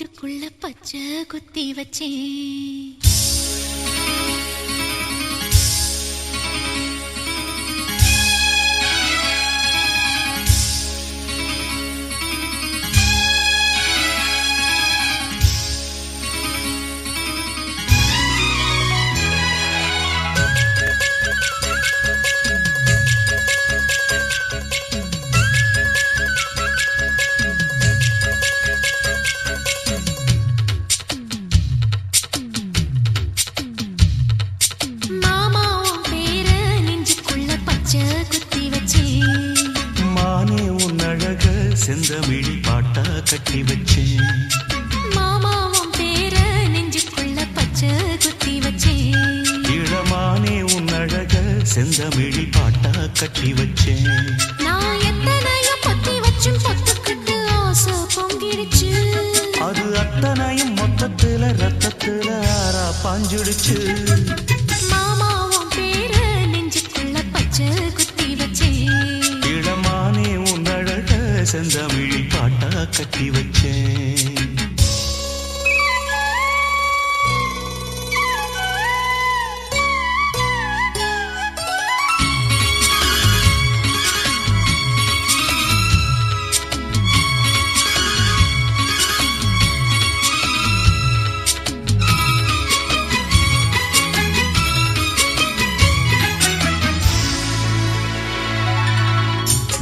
நெஞ்சுக்குள்ள பச்சை குத்தி வச்சேன். செந்தமிழி பாட்டா கட்டி வச்சேன். மாமாவும் பேர நெஞ்சுக்குள்ள பச்சை குத்தி வச்சேன். இளமானே உன் அழக செந்தமிழி பாட்டா கட்டி வச்சேன். நான் எத்தனையும் பொத்தி வச்சும் பொத்துக்கிட்டு ஆசை பொங்கிடுச்சு. அது அத்தனையும் மொத்தத்துல ரத்தத்துல ஆறா பாஞ்சுடுச்சு. மாமாவும் பேர நெஞ்சுக்குள்ள பச்சை குத்தி வச்சேன். இளமானே உன் அழக செந்தமிழி பாட்டா கட்டி வச்சேன்.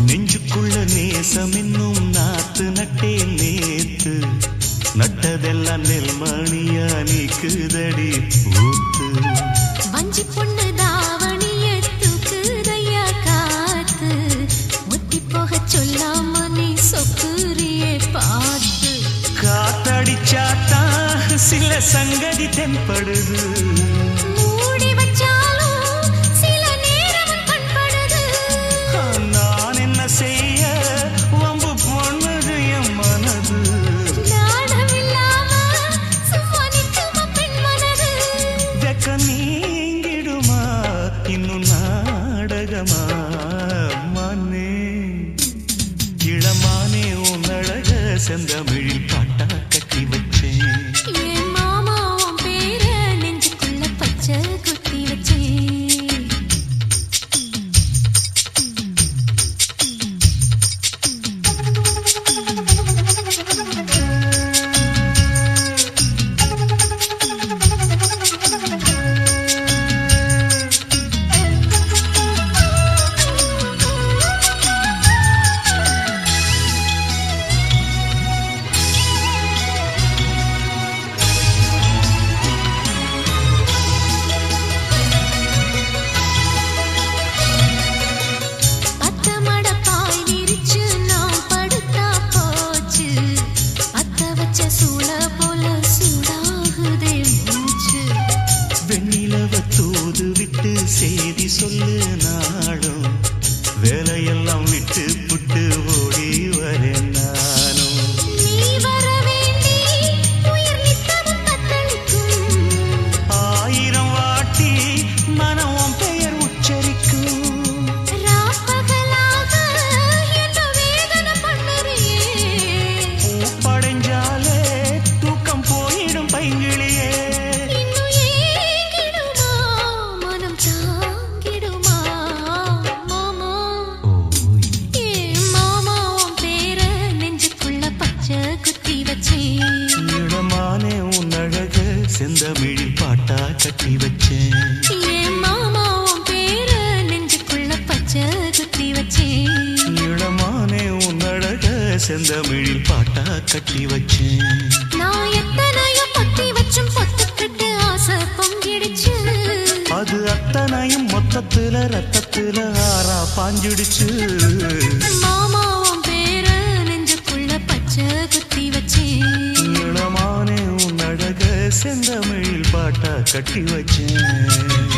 நெஞ்சுக்குள்ள நேசம் இன்னும் நாத்து நட்டேன் நேத்து. நட்டதெல்லாம் நெல்மணியா நீக்குதடி ஊத்து. வஞ்சி பொண்ணு தாவணிய தூக்குதையா காத்து. முத்தி போக சொல்லாம நீ சொக்குரியே பார்த்து. காத்தடிச்சாத்தான் சில சங்கதி தென்படுது. மூடி வச்சாலும் சில நேரம் பண்படுது. நான் என்ன செய்ய வம்பு பொண்ணுது என் மனது. நாடமில்லாம சும்மா நிற்குமா பெண் மனது. வெக்க நீங்கிடுமா இன்னும் நாடகமா மானே. இளமானே உன் அழக செந்தமிழில் பாட்டா கட்டி வச்சேன். என் மாமாவும் பேர நெஞ்சுக்குள்ள பச்சை குத்தி வச்சேன். செய்தி சொல்லு நாடும் வேலையெல்லாம் விட்டு புட்டு ஓடி வரேன் நானும். நீ வர வேண்டி உயிர் நித்தமும் தத்தளிக்கும். 1000 வாட்டி மனம் பெயர் உச்சரிக்கும். ராப்பகலாக என்ன வேதனை பண்ணுறியே. பூப்படைஞ்சாலே தூக்கம் போயிடும் பைங்கிளியே. இளமானே உன் அழக செந்தமிழில் பாட்டா கட்டி வச்சேன். என் மாமாவும் பேர நெஞ்சுக்குள்ள பச்சை குத்தி வச்சேன். இளமானே உன் அழக செந்தமிழில் பாட்டா கட்டி வச்சேன். நான் எத்தனையும் பொத்தி வச்சும் பொத்துக்கிட்டு ஆசை பொங்கிடுச்சு. அது அத்தனையும் மொத்தத்துல ரத்தத்துல ஆறா பாஞ்சிடுச்சு. மாமாவும் பேர நெஞ்சுக்குள்ள பச்சை குத்தி வச்சேன். இளமானே உன் அழக செந்தமிழில் பாட்டா கட்டி வச்சேன்.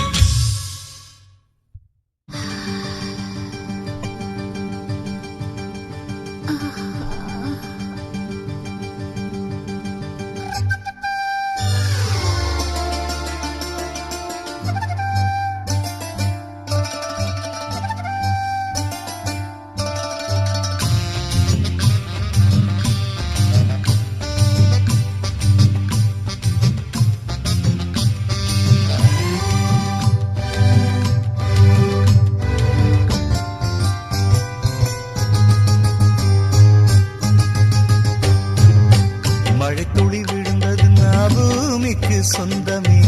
சொந்தமே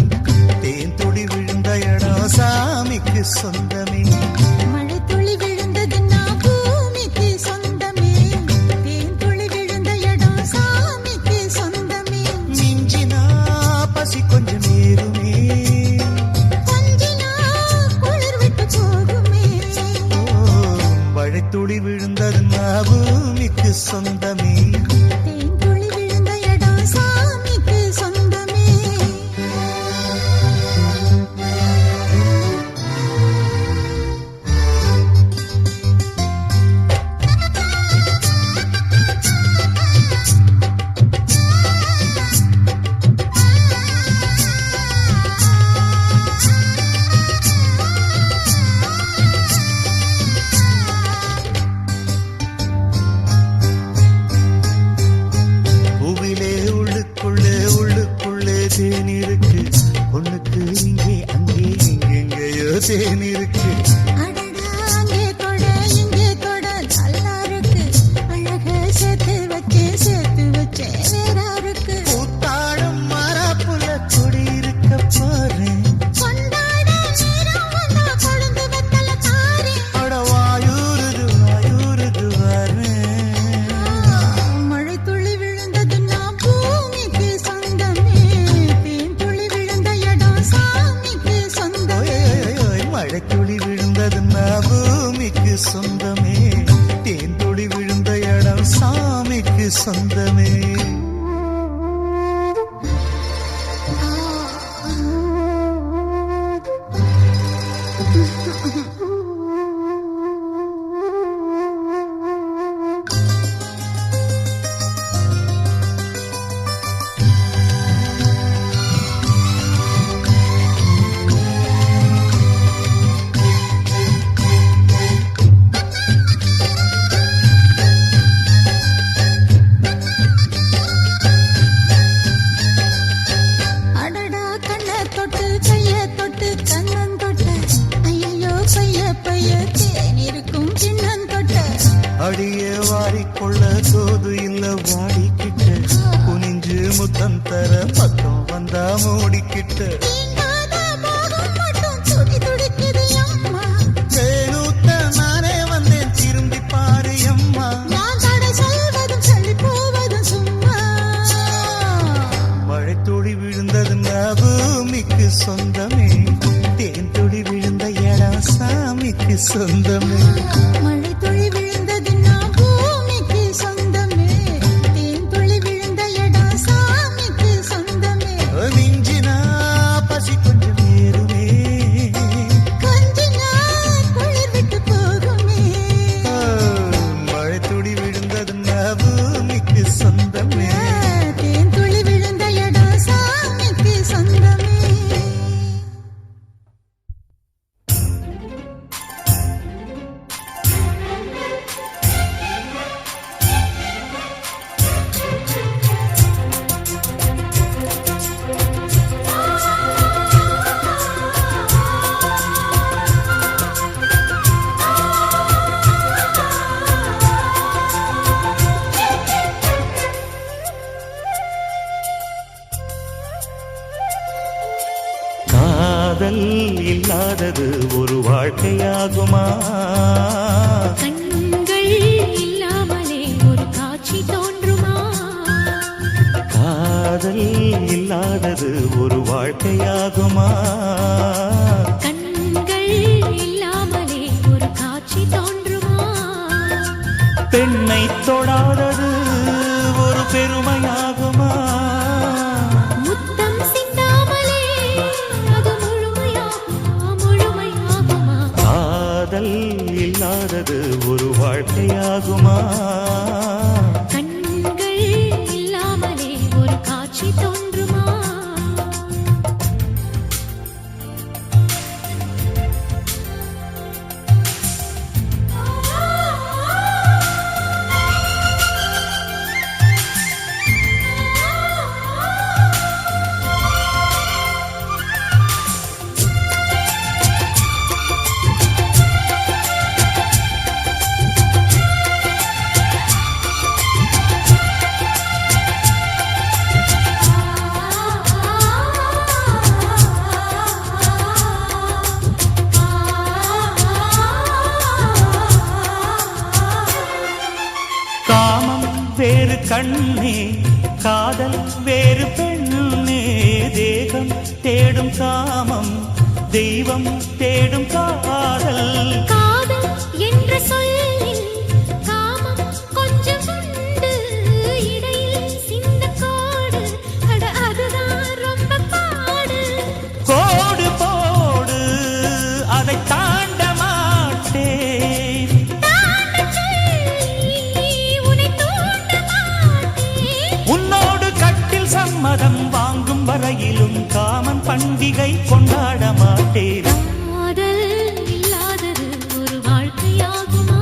தேன் துளி விழுந்த இடம் சாமிக்கு சொந்தமே மழை துளி விழுந்ததுன்னா பூமிக்கு சொந்தமே தேன் துளி விழுந்த இடம் சாமிக்கு சொந்தமே மிஞ்சினா பசி கொஞ்சம் ஏறுமே கொஞ்சினா குளிர் விட்டு போகுமே மழை துளி விழுந்ததுன்னா பூமிக்கு சொந்தமே தேன் துளி விழுந்த இடம் சாமிக்கு சொந்தமே பூவிலே உள்ளுக்குள்ளே உள்ளுக்குள்ளே தேன் இருக்கு பொண்ணுக்கு இங்கே அங்கே எங்கெங்கேயோ தேன் இருக்கு அடடா அங்கே தொட இங்கே தொட நல்லா இருக்கு அழக சேர்த்து வச்சே வேறா இருக்கு பூத்தாடும் மரப்புல கொடி இருக்க பாரு கொண்டாட நேரம் வந்தா கொழுந்து வெத்தல தாரே அட வாயூருது வாரு மழை துளி விழுந்ததுன்னா பூமிக்கு சொந்தமே தேன் துளி விழுந்த இடம் சாமிக்கு சொந்தமே மழை துளி விழுந்ததுன்னா பூமிக்கு சொந்தமே தேன் துளி விழுந்த இடம் சாமிக்கு சொந்தமே அடடா கண்ண தொட்டு கைய தொட்டு கண்ணன் தொட்ட ஐயோ பைய தேன் இருக்கும் கிண்ணன் தொட்ட அடியே வாரிக்கொள்ள தோது இல்ல வாடிக்கிட்ட குனிஞ்சு முத்தம் தர பக்கம் வந்தா மூடிக்கிட்ட தீண்டாத மோகம் மட்டும் துடி துடிக்குது அம்மா வேணுத்த நானே வந்தேன் திரும்பி பாரு அம்மா நான் தடை சொல்வதும் சொல்லி போவதும் சும்மா மழை துளி விழுந்ததுன்னா பூமிக்கு சொந்தமே தேன் துளி விழுந்த இடம் சாமிக்கு சொந்தமே மழை துளி விழுந்ததுன்னா பூமிக்கு சொந்தமே தேன் துளி விழுந்த இடம் சாமிக்கு சொந்தமே மிஞ்சினா பசி கொஞ்சம் ஏறுமே கொஞ்சினா குளிர் விட்டு போகுமே மழை துளி விழுந்ததுன்னா பூமிக்கு சொந்தமே தேன் துளி விழுந்த இடம் சாமிக்கு சொந்தமே காதல் இல்லாதது ஒரு வாழ்க்கையாகுமா கண்கள் இல்லாமலே ஒரு காட்சி தோன்றுமா காதல் இல்லாதது ஒரு வாழ்க்கையாகுமா கண்கள் இல்லாமலே ஒரு காட்சி தோன்றுமா பெண்ணை தொடாதது ஒரு பெருமையாகுமா முத்தம் சிந்தாமலே அது முழுமையாகுமா காதல் இல்லாதது ஒரு வாழ்க்கையாகுமா கண்கள் இல்லாமலே ஒரு காட்சி தோன்றுமா வேறு கண்ணே காதல் வேறு பெண்ணே தேகம் தேடும் காமம் தெய்வம் தேடும் காதல் காதல் என்ற சொல்லில் காமம் கொஞ்சம் உண்டு இடையில் சிந்த கோடு அட அதுதான் ரொம்ப பாடு கோடு போடு அதை தாண்ட மாட்டேன் தாண்டச் சொல்லி உன்னை தூண்ட மாட்டேன் உன்னோடு கட்டில் சம்மதம் வாங்கும் வரையிலும் காமன் பண்டிகை கொண்டாட மாட்டேன் காதல் இல்லாதது ஒரு வாழ்க்கையாகுமா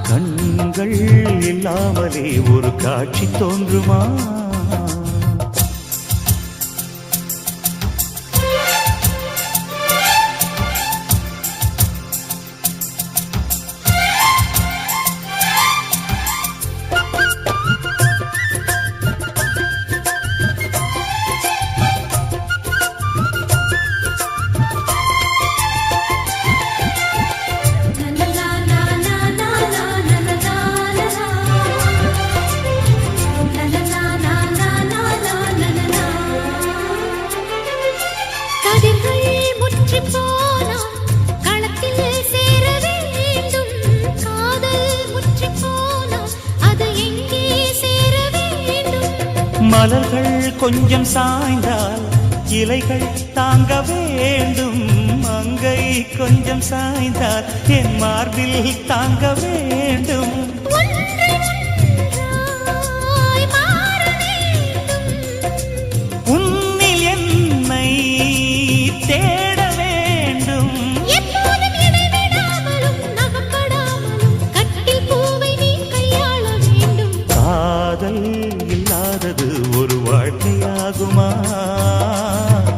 கண்கள் இல்லாமலே ஒரு காட்சி தோன்றுமா மலர்கள் கொஞ்சம் சாய்ந்தால் இலைகள் தாங்க வேண்டும் மங்கை கொஞ்சம் சாய்ந்தால் என் மார்பில் தாங்க வேண்டும் உன்னில் என்னை தேட வேண்டும் எப்போதும் இடைவிடாமலும் நகப்படாமலும் கட்டில் பூவை நீ கையாள வேண்டும் காதல் இல்லாதது ஒரு வாழ்க்கையாகுமா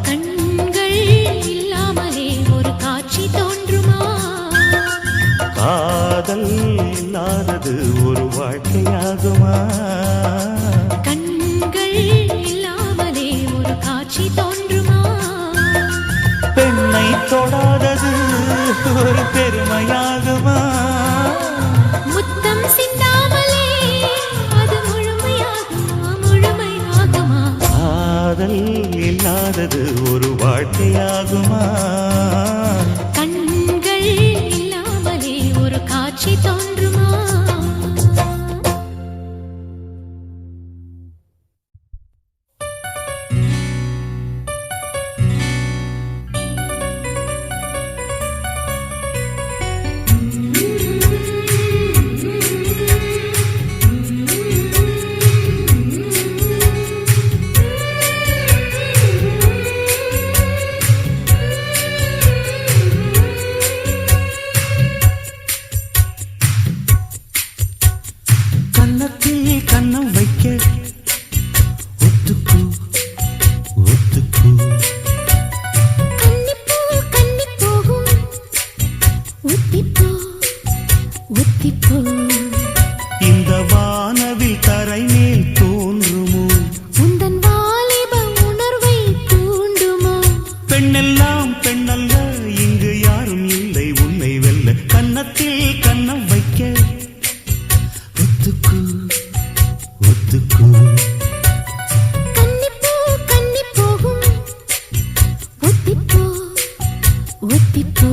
கண்கள் இல்லாமலே ஒரு காட்சி தோன்றுமா காதல் இல்லாதது ஒரு வாழ்க்கையாகுமா கண்கள் இல்லாமலே ஒரு காட்சி தோன்றுமா பெண்ணை தொடாதது ஒரு பெருமையாகுமா முத்தம் சிந்தாமலே அது முழுமையாகுமா முழுமையாகுமா காதல் இல்லாதது ஒரு வாழ்க்கையாகுமா கண்கள் இல்லாமலே ஒரு காட்சி தோன்றுமா கன்னத்தில் கன்னம் வைக்க ஒத்துக்கு ஒத்துக்கு கன்னிப்பூ கன்னி போகும் ஒத்திப்போ ஒத்திப்போ இந்த வானவில் தரை மேல் தோன்றுமோ உந்தன் வாலிப உணர்வை தூண்டுமோ பெண்ணெல்லாம் பெண்ணல்ல இங்கு யாரும் இல்லை உன்னை வெல்ல கன்னத்தில் கன்னம் வைக்க ஒத்துக்கு ஒத்துக்கு கன்னிப்பூ கன்னி போகும் ஒத்திப்போ ஒத்திப்போ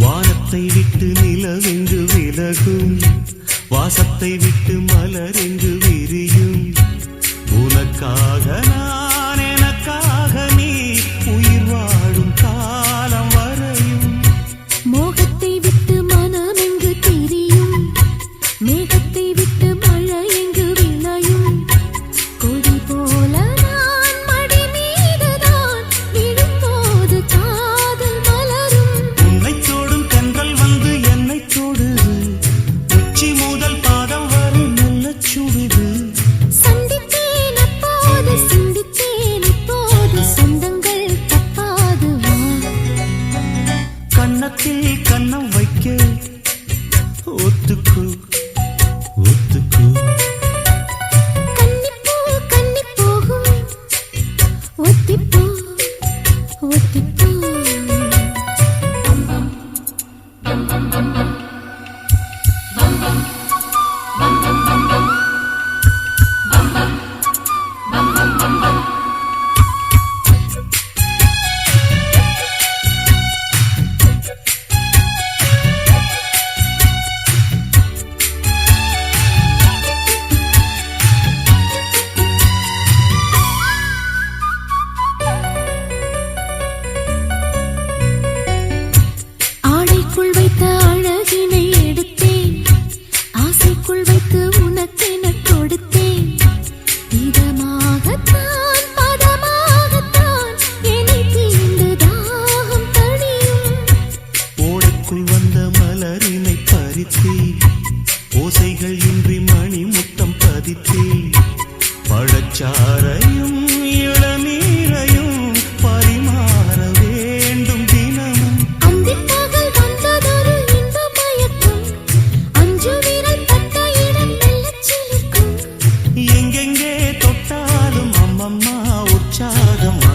வானத்தை விட்டு நிலவெங்கு விலகும் வாசத்தை விட்டு மலரெங்கு விரியும் உனக்காக நான் எனக்காக நீ உயிர் வாழும் காலம் வரையும் மோகத்தை விட்டு மனம் எங்கு திரியும் மேகத்தை விட்டு மழை எங்கு விளையும் கொடி போல நான் மடி மீதுதான்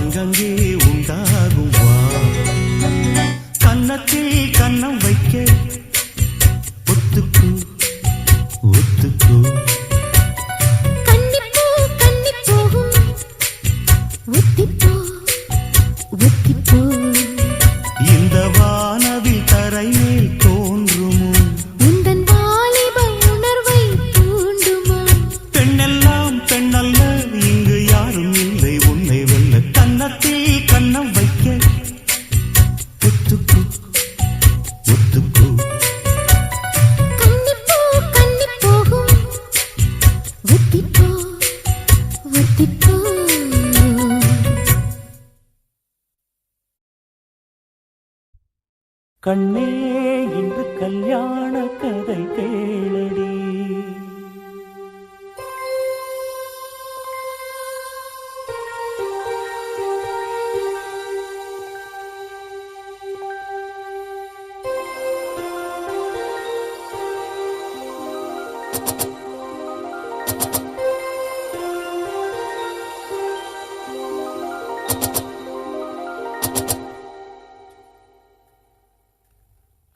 அங்கங்கே உண்டாகும் வா கன்னத்தில் கன்னம் வைக்க ஒத்துக்கு ஒத்துக்கு கன்னிப்பூ கன்னி போகும் ஒத்திப்போ ஒத்திப்போ இந்த வானவில் தரை மேல் தோன்றுமோ உந்தன் வாலிப உணர்வை தூண்டுமா பெண்ணெல்லாம் பெண்ணல்ல இங்கு யாரும் இல்லை உன்னை வெல்ல கன்னத்தில் கன்னம் வைக்க ஒத்துக்கு ஒத்துக்கு கன்னிப்பூ கன்னி போகும் ஒத்திப்போ ஒத்திப்போ கண்ணே இன்று கல்யாண கதை கேளடி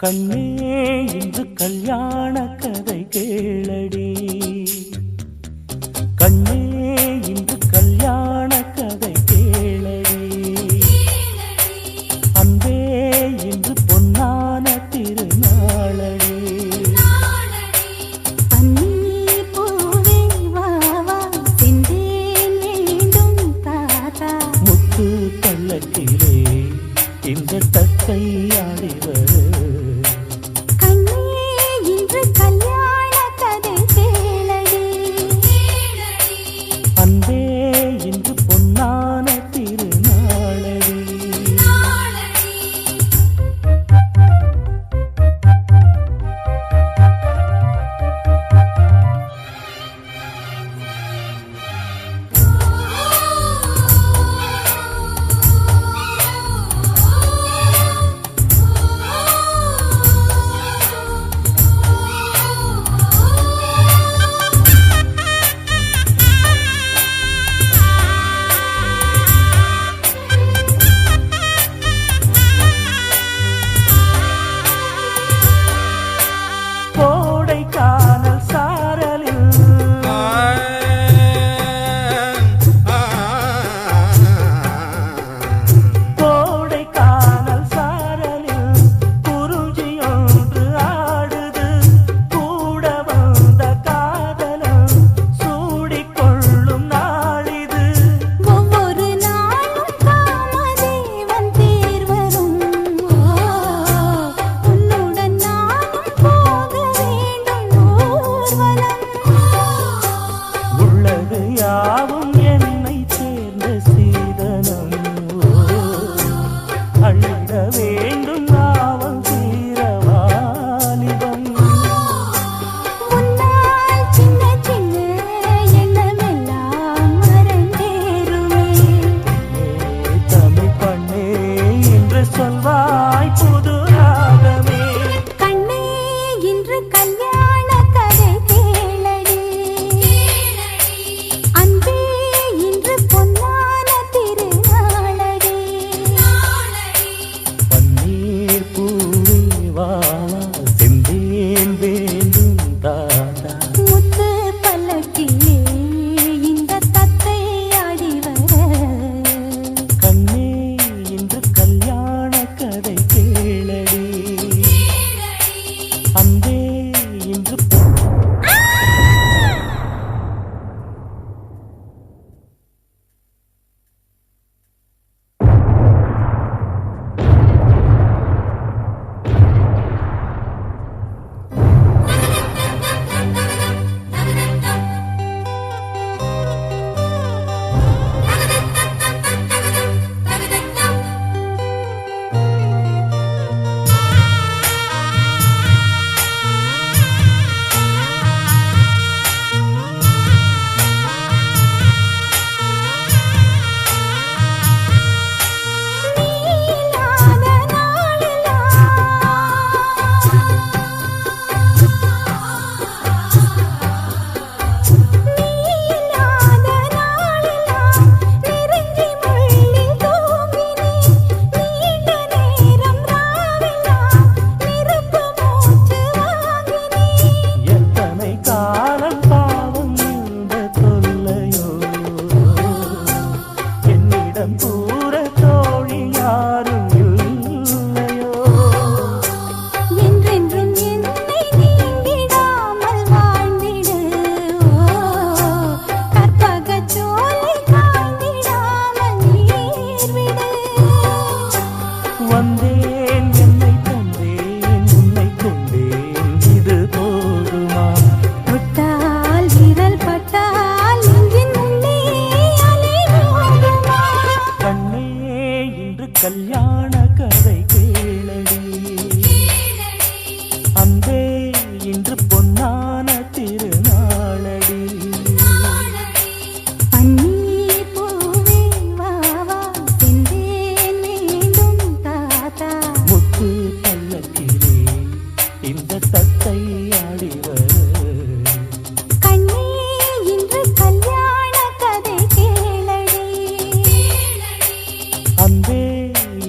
கண்ணே இன்று கல்யாண கதை கேளடி கண்ணே இன்று கல்யாண கதை கேளடி அன்பே இன்று பொன்னான திருநாளடி பன்னீர் பூவே வா வா செந்தேன் வேண்டும் தாத்தா முத்து பள்ளக்கிலே இந்த தத்தை ஆடிவர் கண்ணே இன்று கல்யாண கதை கேளடி அன்பே இன்று பொன்னான திருநாளடி கல்யாண கதை கேளடி அன்பே இன்று பொன்னான திருநாளடி பன்னீர் பூவே வா வா செந்தேன் மீண்டும் தாத்தா முத்து பல்லக்கிலே இந்த தத்தை ஆடிவர் கண்ணே இன்று கல்யாண கதை கேளடி அன்பே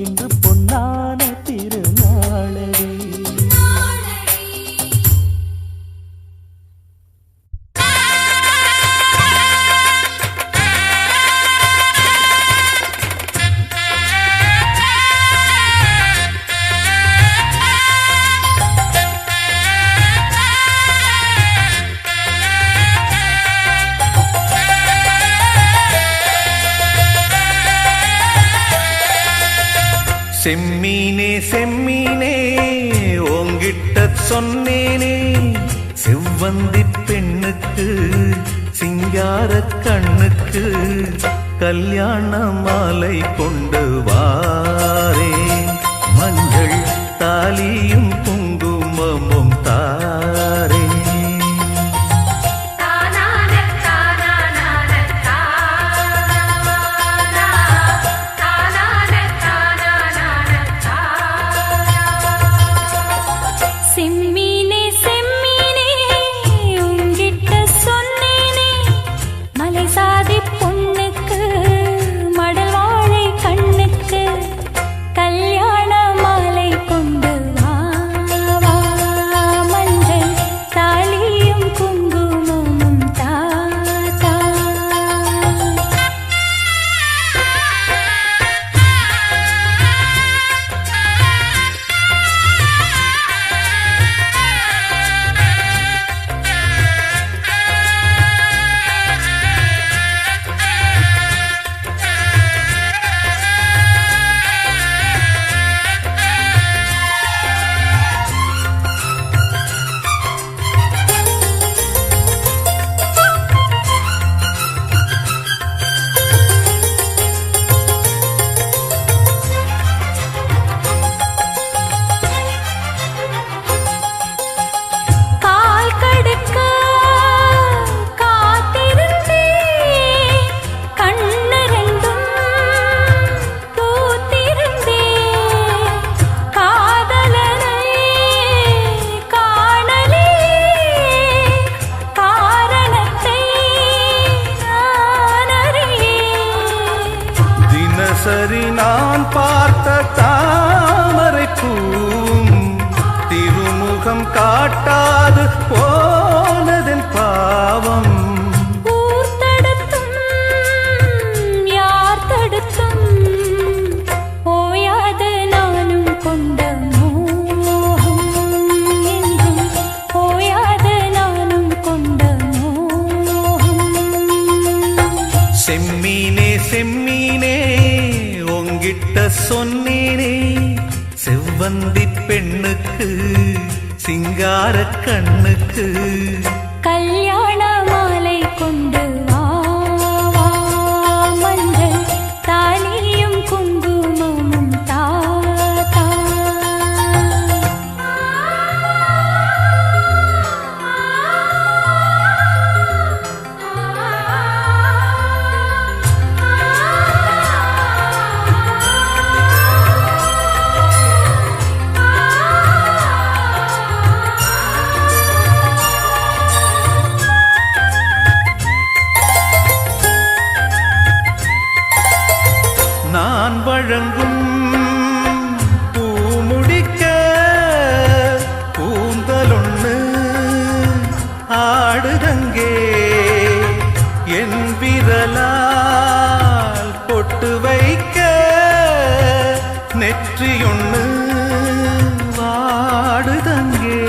இன்று பொன்னான திருநாளடி செம்மீனே செம்மீனே உங்கிட்ட சொன்னேனே செவ்வந்தி பெண்ணுக்கு சிங்கார கண்ணுக்கு கல்யாண மாலை கொண்டு வாரே மஞ்சள் தாலியும் குங்குமமும் தாரே செம்மீனே செம்மீனே உங்கிட்ட சொன்னேனே மலை சாதி பொண்ணுக்கு மடல் வாழை கண்ணுக்கு கல்யாண மாலை கொண்டு வா வா மஞ்சள் தாலியும் குங்குமமும் தாத்தா கால் கடுக்க காத்திருந்தே கண்ணு ரெண்டும் பூத்திருந்தே காதலனை காணலே காரணத்தை நான் அறியேன் தினசரி நான் பார்த்த தாமரை பூம் திருமுகம் காட்டாது போனதன் பாவம் ஊர் தடுத்தும் யார் தடுத்தும் ஓயாது நானும் கொண்ட மோகம் என்றும் ஓயாது நானும் கொண்ட மோகம் செம்மீனே செம்மீனே உங்கிட்ட சொன்னேனே செவ்வந்தி பெண்ணுக்கு சிங்கார கண்ணுக்கு கல்யாண மாலை கொண்டு வா வா மஞ்சள் தாலியும் குங்குமமும் தாத்தா நான் வழங்கும் பூமுடிக்க கூந்தலொன்னு ஆடுதங்கே என் விரலால் பொட்டு வைக்க நெற்றியொன்னு வாடுதங்கே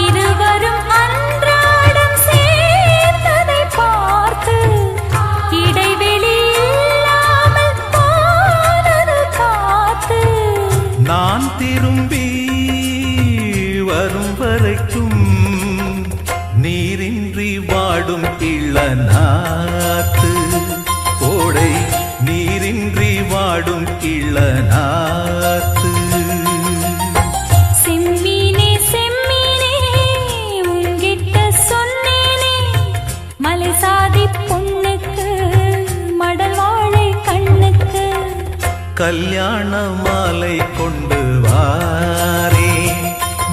இருவரும் அன்றாடம் சேர்ந்ததை பார்த்து இடைவெளி இல்லாமல் போனது காத்து நான் திரும்பி வரும் வரைக்கும் நீரின்றி வாடும் இளநாத்து கோடை நீரின்றி வாடும் கல்யாண மாலை கொண்டு வாரே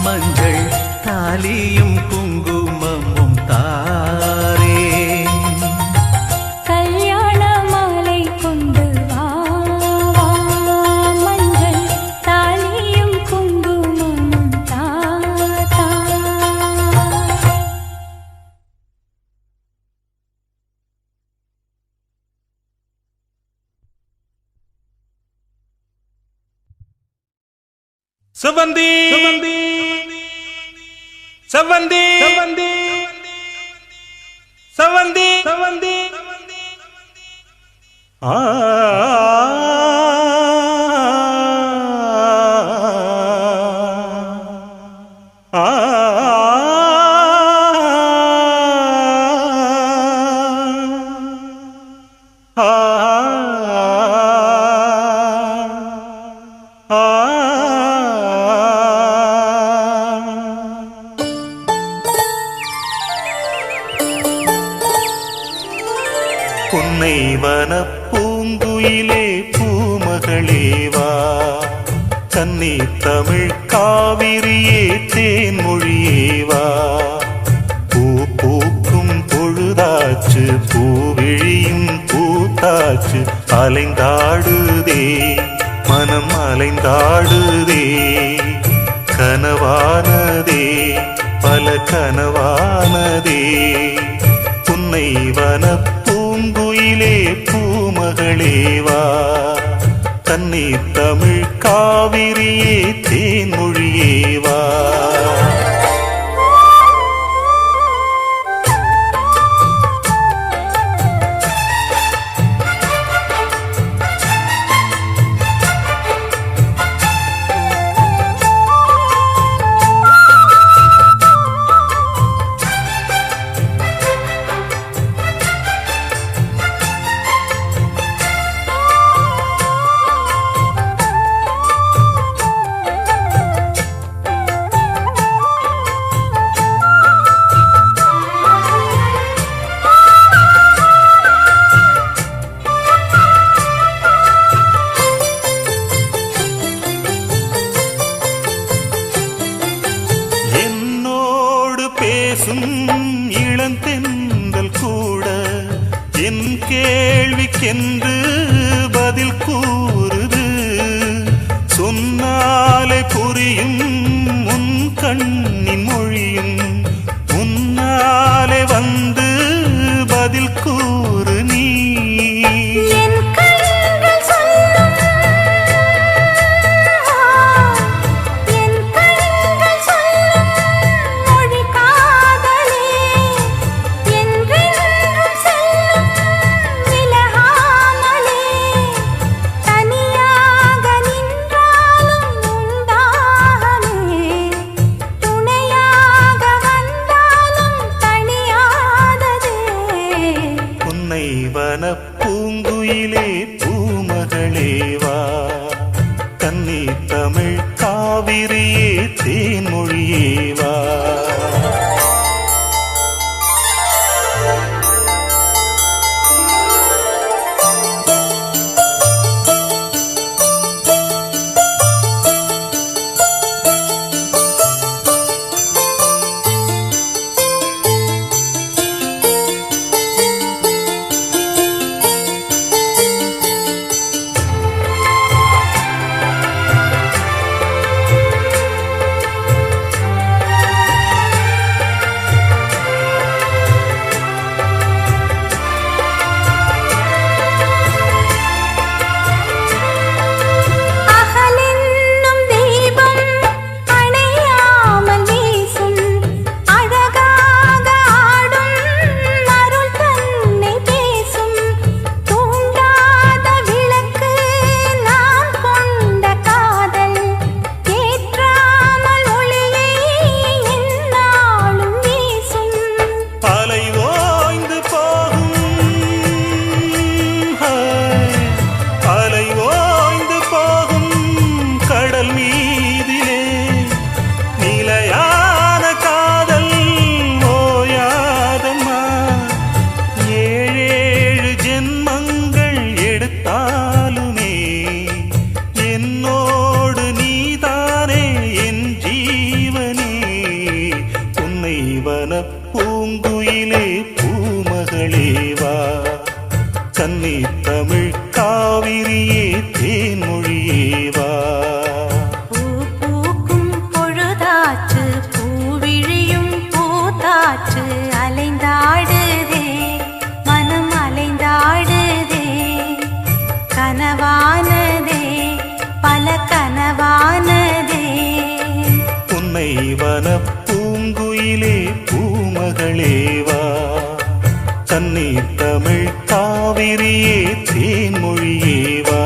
மஞ்சள் தாலியும் குங்குமமும் தாரே கல்யாண மாலை கொண்டு வா மஞ்சள் தாலியும் குங்குமமும் தாத்தா செவந்தி செவந்தி செவந்தி செவந்தி செவந்தி ஆ புன்னை வனப்பூங்குயிலே பூமகளேவா கன்னி தமிழ் காவிரியே தேன்மொழியேவா பூ பூக்கும் பொழுதாச்சு பூவிழியும் பூத்தாச்சு அலைந்தாடுதே மனம் அலைந்தாடுதே கனவானதே பல கனவானதே புன்னை வனப்பூங்குயிலே பூமகளேவா தன்னை தமிழ் காவிரியே தேன்மொழியேவா பேசும் இளந்தென்றல் கூட என் கேள்விக்கென்று பதில் கூறுது சொன்னாலே புரியும் உன் கண்ணின் மொழியும் முன்னாலே வந்து பதில் கூறு நீ துணை தமிழேவா தண்ணீர் தமிழ் காவிரியே தேன்மொழியேவா.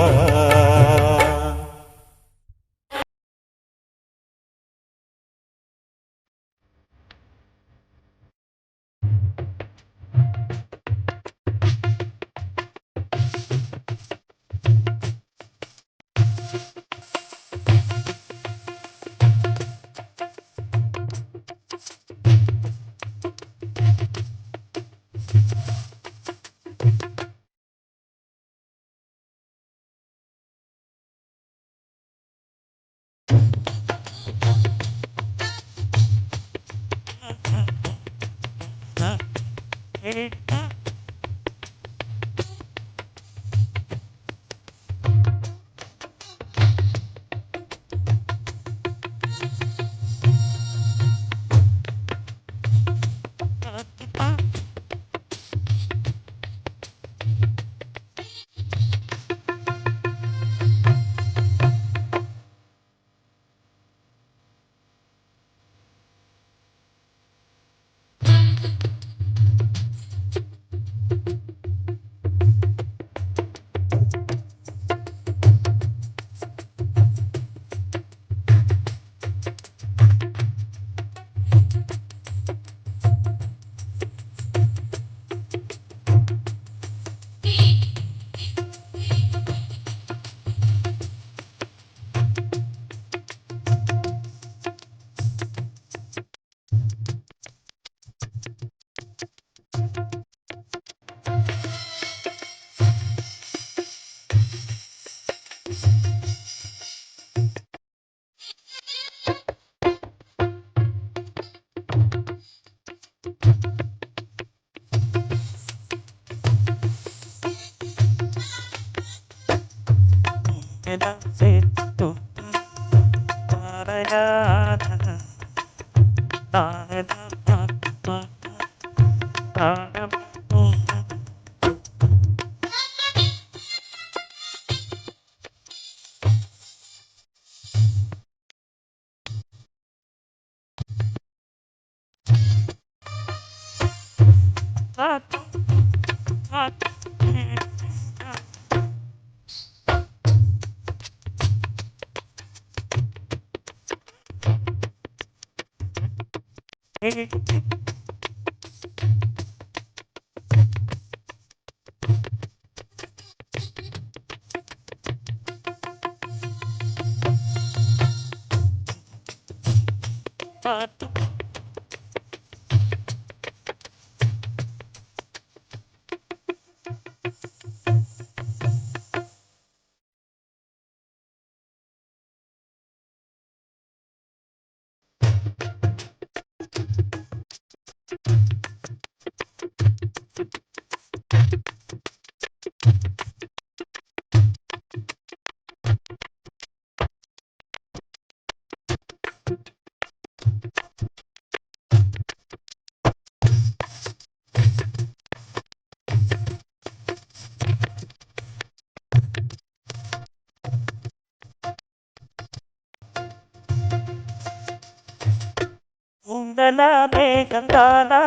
உங்களாலே கந்தானா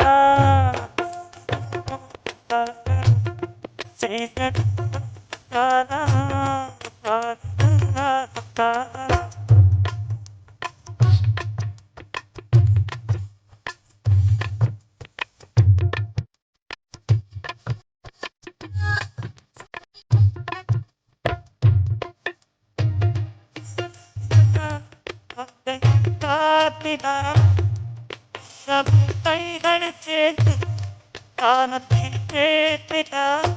கைகளை சேர்த்து காணத்தை கேட்டார்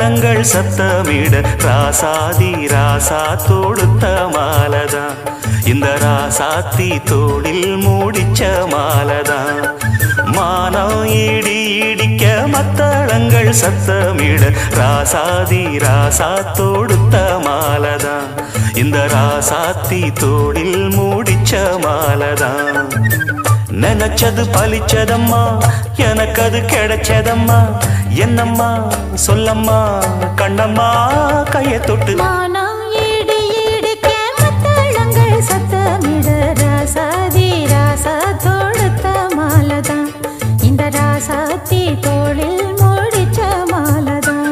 மத்தளங்கள் சத்தமிட ராசாதி ராசா தொடுத்த மாலதான் இந்த ராசாத்தி தோளில் மூடிச்ச மாலதான் மானம் இடி இடிக்க மத்தளங்கள் சத்தமிட ராசாதி ராசா தொடுத்த மாலதான் இந்த ராசாத்தி தோளில் மூடிச்ச மாலதான் நினைச்சது பலிச்சதம்மா எனக்கு அது கிடைச்சதம்மா என்னம்மா சொல்லம்மா கண்ணம்மா கையை தொட்டு மானம் இடி இடிக்க மத்தளங்கள் சத்தமிட ராசாதி ராசா தொடுத்த மாலதான் இந்த ராசாத்தி தோளில் மூடிச்ச மாலதான்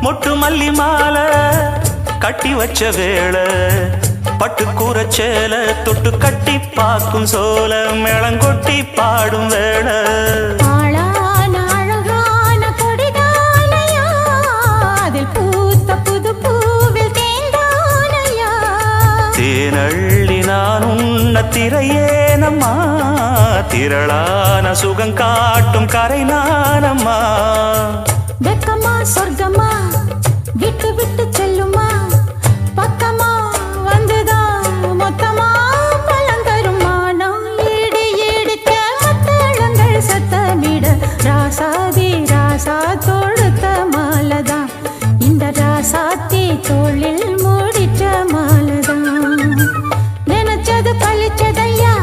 மொட்டு மல்லி மாலை கட்டி வச்ச வேளை பட்டு கூரச்சேல தொட்டு கட்டி பாக்கும் சோல மேளங்கொட்டி பாடும் வேளை தேனள்ளி நான் உன்ன திரையேனம்மா திரளான சுகம் காட்டும் கரை நானம்மா வெக்கமா சொர்க்கமா விட்டு விட்டு செல்லுமா பக்கமா வந்துதான் மொத்தமா பழந்தரும் மானம் ஈடு ஈடுக்க மத்தளங்கள் சத்தமிட ராசாதி ராசா தொடுத்த மாலதான் இந்த ராசாத்தி தோளில் மூடிச்ச மாலதான் நினைச்சது பழிச்சதையா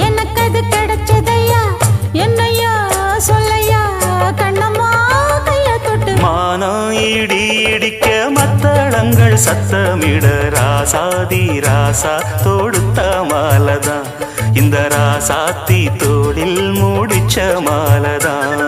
எனக்கு அது கிடைச்சதையா என்னையா சொல்லையா கண்ணம்மா மானம் இடி இடிக்க மத்தளங்கள் சத்தமிட ராசாதி ராசா தொடுத்த மாலதான் இந்த ராசாத்தி தோளில் மூடிச்ச மாலதான்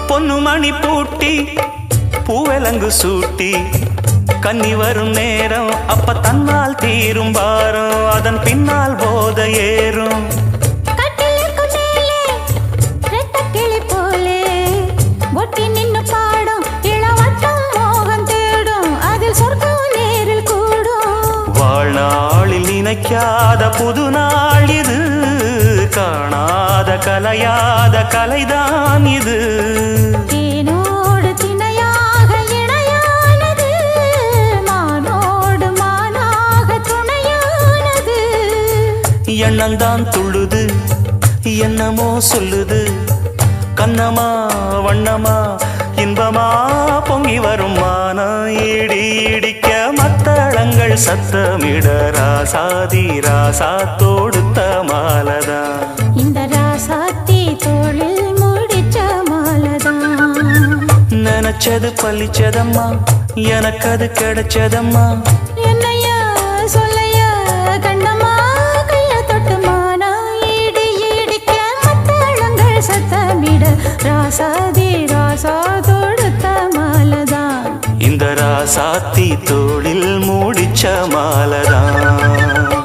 பொன்னுமணி பூட்டி பூவலங்கு சூட்டி கன்னி வரும் நேரம் அப்ப தன்னால் தீரும் பாரம் அதன் பின்னால் போத ஏறும் ஒட்டி நின்னு பாடும் இளவட்டம் மோகம் தேடும் அதில் சொர்க்கம் நேரில் கூடும் வாழ்நாளில் நினைக்காத புது நாள் இது காணாத கலையாத கலைதான் இது தேனோடு திணையாக இணையானது மானோடு மானாக துணையானது எண்ணந்தான் துள்ளுது என்னமோ சொல்லுது கண்ணமா வண்ணமா இன்பமா பொங்கி வரும் மானம் இடி இடிக்க மத்தளங்கள் சத்தமிட ராசாதி ராசா தொடுத்த மாலதான் இந்த ராசாத்தி தோளில் மூடிச்ச மாலதான் நினைச்சது பழிச்சதம்மா எனக்கு அது கிடைச்சதம்மா என்னையா சொல்லையா கண்ணம்மா கைய தொட்டு மானா ஈடு ஈடிக்க மத்தளங்கள் சத்தமிட ராசாதி ராசா தொடுத்த மாலதான் இந்த ராசாத்தி தோளில் மூடிச்ச மாலதான்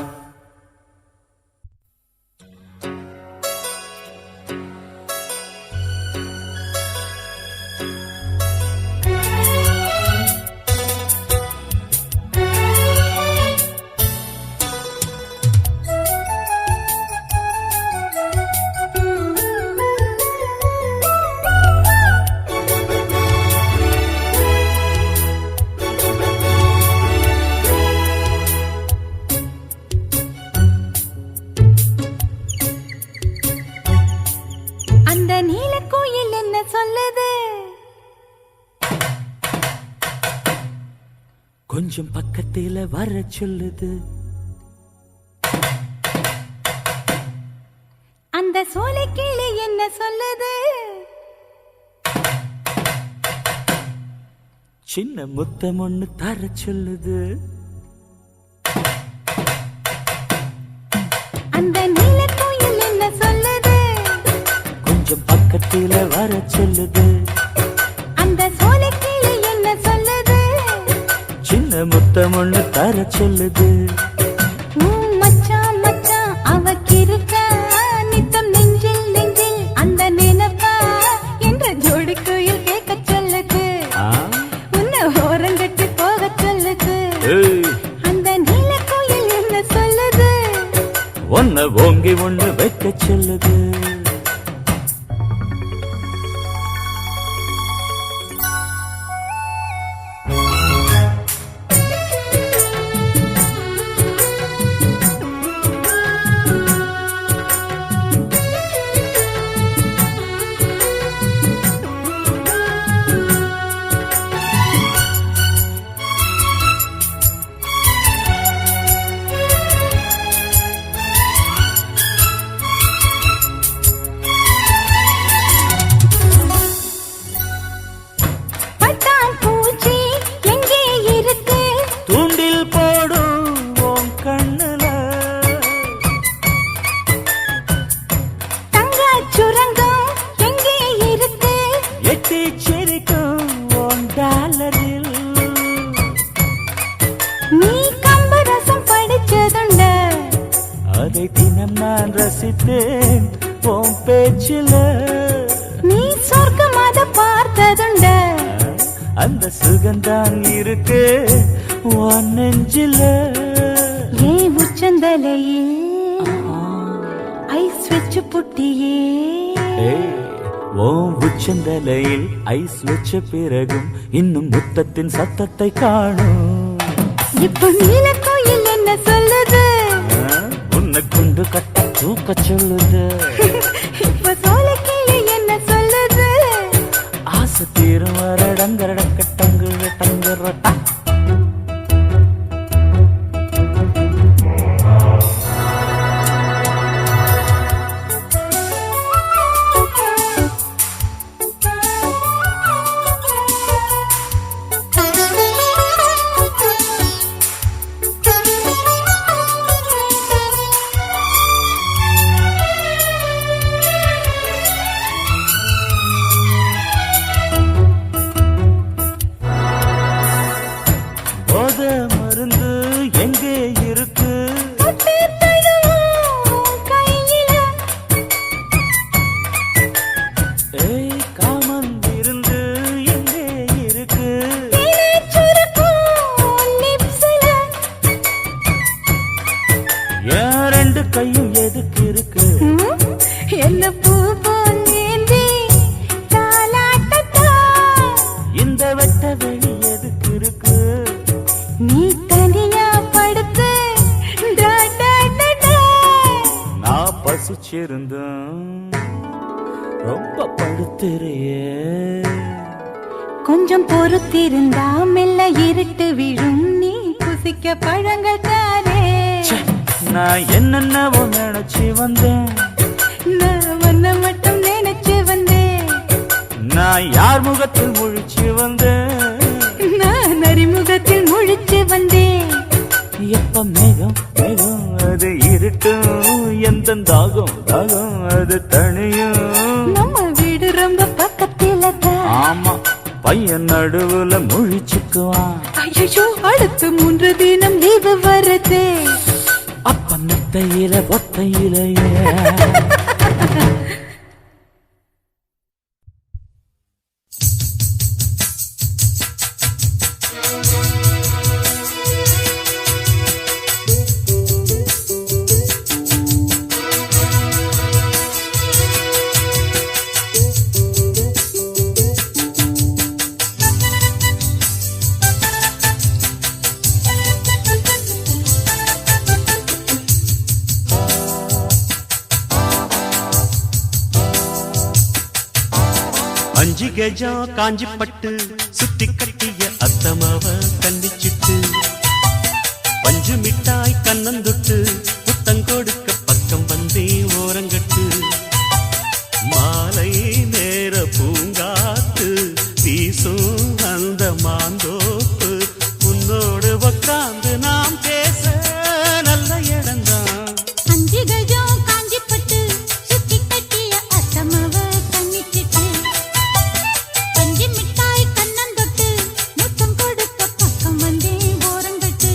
கொஞ்சம் பக்கத்தில வர சொல்லுது. அந்த சோலைக்கிளி என்ன சொல்லுது? சின்ன முத்தம் ஒண்ணு தர சொல்லுது. அந்த நீலக்குயில் என்ன சொல்லுது? கொஞ்சம் பக்கத்தில வர சொல்லுது. அந்த சோலைக்கிளி என்ன சொல்லுது? சின்ன முத்தம் ஒண்ணு தர சொல்லுது. மச்சான் மச்சான் அவக்கிருக்கா நித்தம் நெஞ்சில் நெஞ்சில் அந்த நினைப்பா என்ற ஜோடி குயில் கேட்க சொல்லுது. உன்னை ஓரங்கட்டி போக சொல்லுது. அந்த நீலக்குயில் என்ன சொல்லுது? ஒன்ன ஓங்கி ஒண்ணு வைக்க சொல்லுது. பட்டான் பூச்சி எங்கே இருக்கு? தூண்டில் போடும் உன் கண்ணுல. தங்கச் சுரங்கம் எங்கே இருக்கு? எட்டி சிரிக்கும் உன் டாலரில். நீ கம்பு ரசம் படிச்சதுண்ட? அதை தினம் நான் ரசித்தேன் உன் பேச்சில. நீ சொர்க்கமாத பார்த்ததுண்ட? அந்த சுகந்தான் இருக்கு உன் நெஞ்சில. ஏ உச்சந்தலையில் ஐஸ் வச்சு புட்டியே. உன் உச்சந்தலையில் ஐஸ் வச்ச பிறகும் இன்னும் முத்தத்தின் சத்தத்தை காணும். இப்போ நீலக்குயில் என்ன சொல்லுது? உன்னை குண்டு கட்ட தூக்க சொல்லுது. இப்போ சோலைக்கிளி என்ன சொல்லுது? ஆசை தீரும் வரடங்கரடக்க டங்கு டங்குரட்டா. போத மருந்து எங்கே இருக்கு? தொட்டு தழுவும் கையில. ஏய் காமன் இருந்து எங்கே இருக்கு? தேனைச் சுரக்கும் லிப்ஸ்ல. ஏன் ரெண்டு கையும் எதுக்கு இருக்கு? என்ன பூ போல் ஏந்தி தாலாட்டத்தா. இந்த வெட்ட வெளி எதுக்கு இருக்கு? நீ தனியா படுத்து டா, டா, டா, டா. நான் பசிச்சிருந்தேன் ரொம்ப படுத்துறியே. கொஞ்சம் பொறுத்திருந்தா மெல்ல இருட்டு விழும். நீ குசிக்க பழங்கள் தாரே. ச்சே, நான் என்னென்னவோ நினைச்சு வந்தேன். நான் உன்னை மட்டும் நினைச்சு வந்தேன். நான் யார் முகத்தில் முழிச்சு வந்தேன். நான் அறிமுகத்தில் முழிச்சு வந்தேன். எப்ப மேகம் மேகம் அது இருட்டும். எந்த தாகம் தாகம் அது தனியும். நம்ம வீடு ரொம்ப பக்கத்துல தான். ஆமா பையன் நடுவுல முழிச்சுக்குவான். ஐயோ அடுத்து 3 தினம் லீவு வருது. அப்ப மெத்தையில ஒத்தையிலையே. அஞ்சு கஜம் காஞ்சி பட்டு சுத்தி கட்டிய அத்தமாவ கண்டிச்சிட்டு பஞ்சு மிட்டாய் கண்ணந்தொட்டு புத்தங்கொடுக்க பக்கம் வந்தே ஓரங்கட்டு மாலை நேர பூங்காத்து வீசும் அந்த மாந்தோப்பு உன்னோடு உக்காந்து நாம் பேச நல்ல இடம்தான். 5 கஜம் காஞ்சி பட்டு சுத்தி கட்டிய அசமவ கண்ணிச்சிட்டு பஞ்சு மிட்டாய் கண்ணந்தொட்டு முத்தம் கொடுக்க பக்கம் வந்தே ஓரங்கட்டு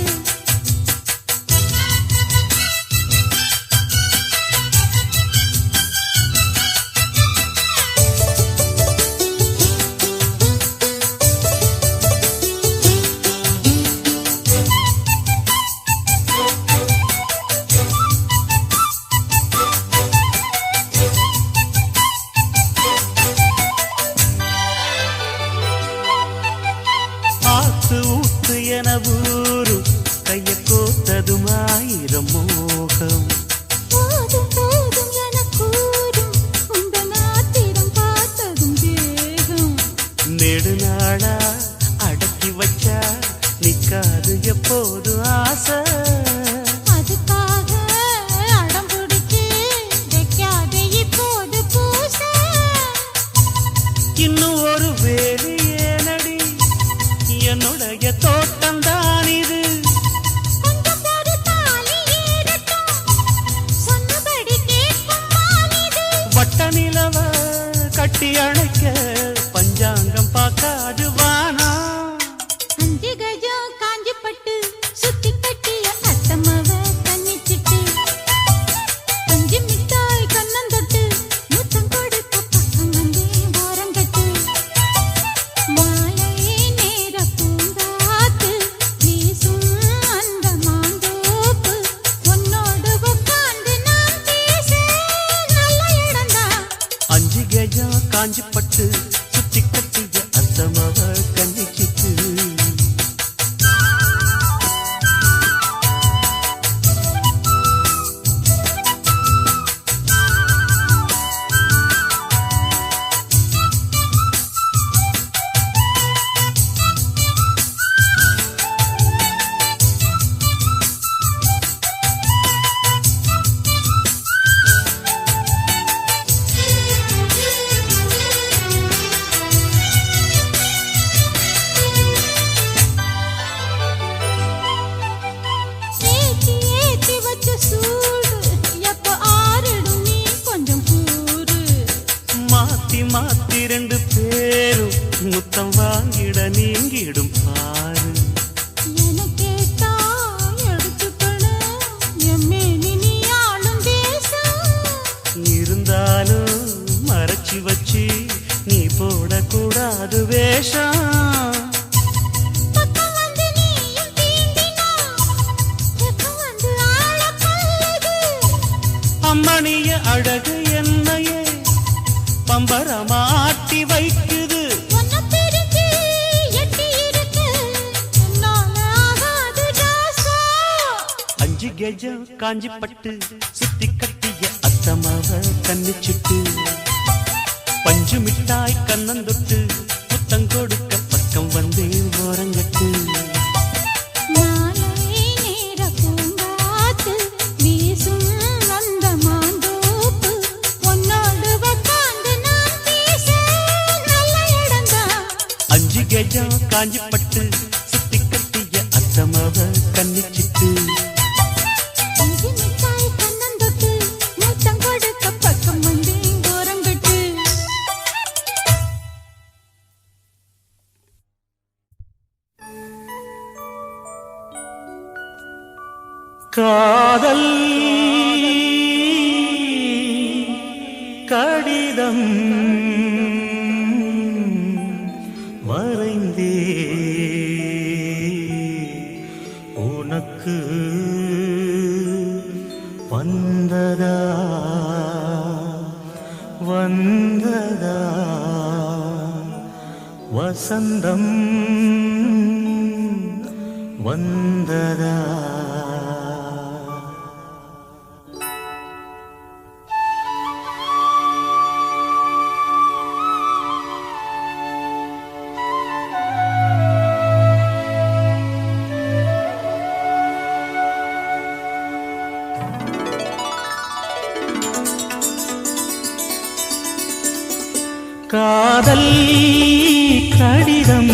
ஆத்து ஊத்து என ஊரு கைய கோத்ததும் 1000 மோகம் போதும் போதும் என கூறும் உங்கள் ஆத்திரம் பார்த்ததும் வேகம் நெடுநாளா அடக்கி வச்சா நிக்காது எப்போது ஆசை அதுக்காக அடம் பிடிச்சு வைக்காத இப்போது பூச இன்னும் ஒரு வேலி ஏனடி என்னுடைய தோட்டம்தான் இது கொஞ்சம் ஒரு தாலி ஏறட்டும் சொன்னபடி கேட்கும் மாலிது வட்ட நிலவ கட்டி அணைக்க பஞ்சாங்கம் பார்க்காது வானா 5 கஜம் காஞ்சி பட்டு சுத்தி கட்டிய அத்தமவ கண்ணிச்சிட்டு பஞ்சு மிட்டாய் கண்ணந்தொட்டு முத்தம் கொடுக்க பக்கம் வந்தே ஓரங்கட்டு மாலை நேர பூங்காத்து வீசும் அந்த மாந்தோப்பு உன்னோடு உட்கார்ந்து நாம் பேச நல்ல இடம்தான். 5 கஜம் காஞ்சி பட்டு சுத்தி கட்டிய அத்தமவ கண்ணிச்சிட்டு ஏத்தி ஏத்தி வச்ச சூடு எப்ப ஆறிடும் நீ கொஞ்சம் கூறு மாத்தி மாத்தி 2 பேரும் முத்தம் வாங்கிட நீங்கிடும் பாரு எனக்கேத்தா எடுத்துக்கணும் எம்மேனி நீ ஆளும் தேசம் இருந்தாலும் மறைச்சி வச்சு நீ போடக்கூடாது வேஷம் பக்கம் வந்து நீயும் தீண்டினா பக்கம் வந்து ஆள கொல்லுது அம்மணிய அழகு என்னையே பம்பரமாட்டி வைக்குது உன்னை பிரிஞ்சு எட்டி இருக்கு என்னால ஆகாது ஜாசா 5 கஜம் காஞ்சி பட்டு சுத்தி கட்டிய அத்தமவ கண்ணிச்சிட்டு பஞ்சு மிட்டாய் கண்ணந்தொட்டு புத்தம் கொடுக்க பக்கம் வந்தே ஓரங்கட்டு மாலை நேர பூங்காத்து வீசும் அந்த மாந்தோப்பு உன்னோடு உட்கார்ந்து நாம் பேச நல்ல இடம்தான். 5 கஜம் காஞ்சி பட்டு சுத்தி கட்டிய அத்தமவ கண்ணிச்சிட்டு பஞ்சு மிட்டாய் கண்ணந்தொட்டு முத்தம் கொடுக்க பக்கம் வந்தே ஓரங்கட்டு காதல் கடிதம் வரைந்தே உனக்கு வந்ததா வந்ததா வசந்தம் வந்ததா காதல் கடிதம்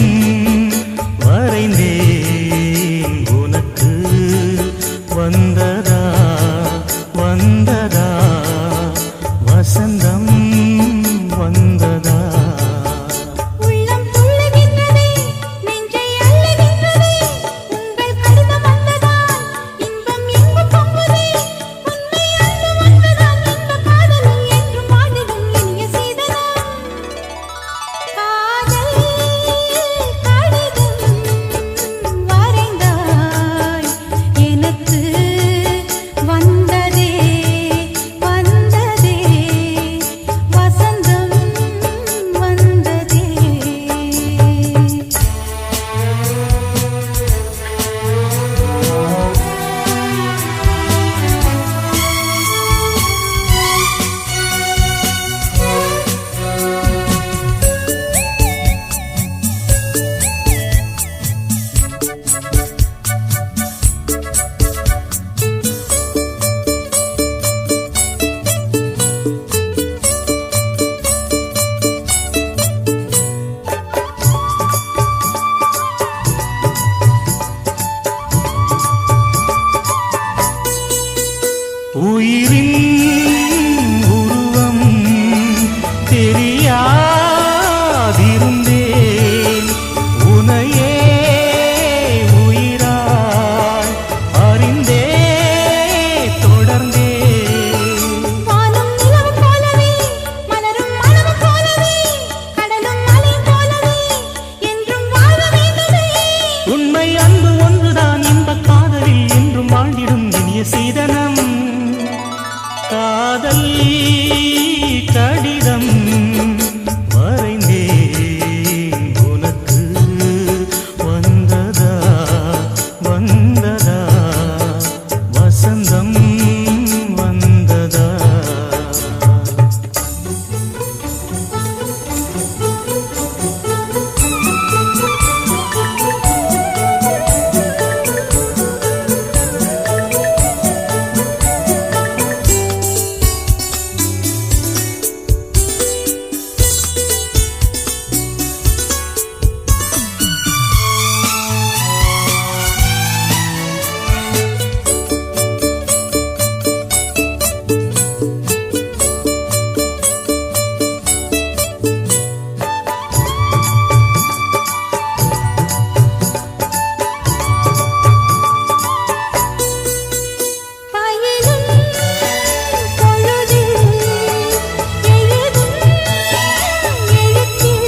வரைந்தேன் உனக்கு வந்ததா வந்ததா வசந்தம் வந்ததா உள்ளம் துள்ளுகின்றதே நெஞ்சை அள்ளுகின்றதே உங்கள் கடிதம் வந்ததால் இன்பம் எங்கும் பொங்குதே உண்மை அன்பு வந்ததால் இந்த காதலில் என்றும் வாழிடும் இனிய சீதனம் காதல் கடிதம் வரைந்தாய் எனக்கு வந்ததே வந்ததே வசந்தம் வந்ததே உயிரின் உருவம் தெரியாதிருந்தேன் உனையே உயிராய் அறிந்தே தொடர்ந்தேன் வானம் நிலவு போலவே மலரும் மனது போலவே கடலும் மலை போலவே என்றும் வாழ வேண்டுமே உண்மை அன்பு ஒன்றுதான் இன்பக் காதலில் என்றும் வாழ்ந்திடும் இனிய சீதனம் காதல் கடிதம் வரைந்தேன் உனக்கு வந்ததா வந்ததா வசந்தம் வந்ததா பயிலும் பொழுதில் எழுதும் எழுத்தில்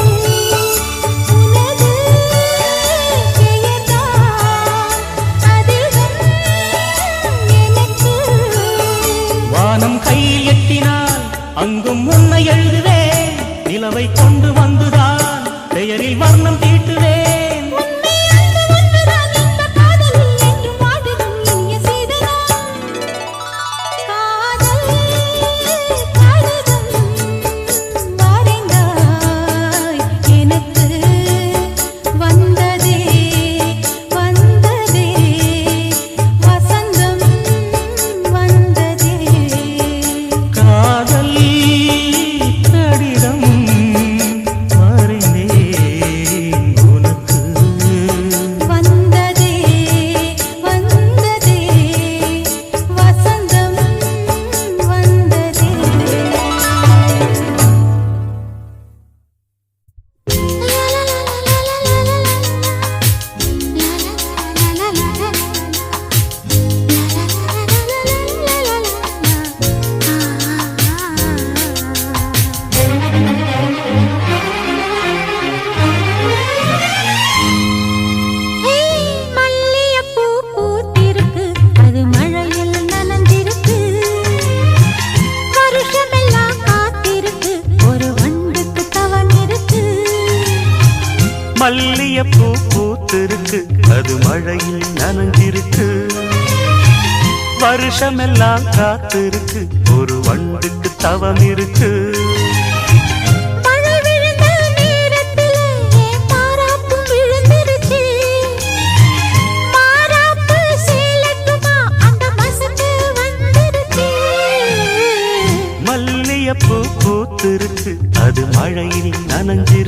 உனது பெயர்தான் அதிகம் எனக்கு வானம் கையில் எட்டினால் அங்கும் உன்னை எழுதுவேன் நிலவை கொண்டு வந்துதான் பெயரில் வர்ணம் தீட்டுவேன் உண்மை அன்பு ஒன்றுதான் இந்த காதலில் என்றும் வாழிடும் இனிய சீதனம் காதல் கடிதம் வரைந்தாய் எனக்கு வந்ததே வந்ததே வசந்தம் வந்ததே காதல் கடிதம் வரைந்தேன் உனக்கு வந்ததே வந்ததே வசந்தம் வந்ததே மல்லிகைப்பூ பூத்திருக்கு அது மழையில் நனைஞ்சிருக்கு வருஷமெல்லாம் காத்திருக்கு ஒரு வண்டுக்கு தவம் இருக்கு மல்லிகைப்பூ பூத்திருக்கு அது மழையில் நனைஞ்சிருக்கு வருஷமெல்லாம் காத்திருக்கு ஒரு வண்டுக்கு தவம் இருக்கு மழை விழுந்த நேரத்திலே மாறாப்பு விழுந்திருச்சு மாறாப்பு சேலட்டுமா அந்த மசக்கு வந்துருச்சு மல்லிகைப்பூ பூத்திருக்கு அது மழையில் நனைஞ்சிருக்கு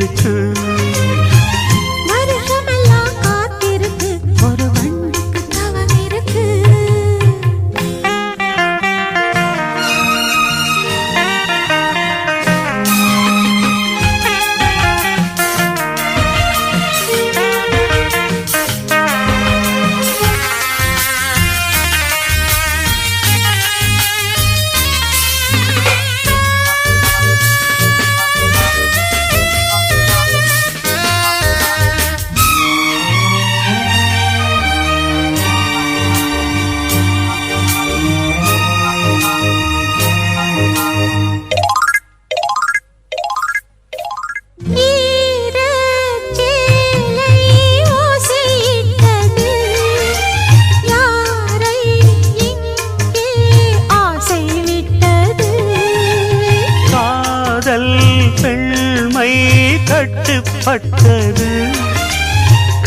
பட்டது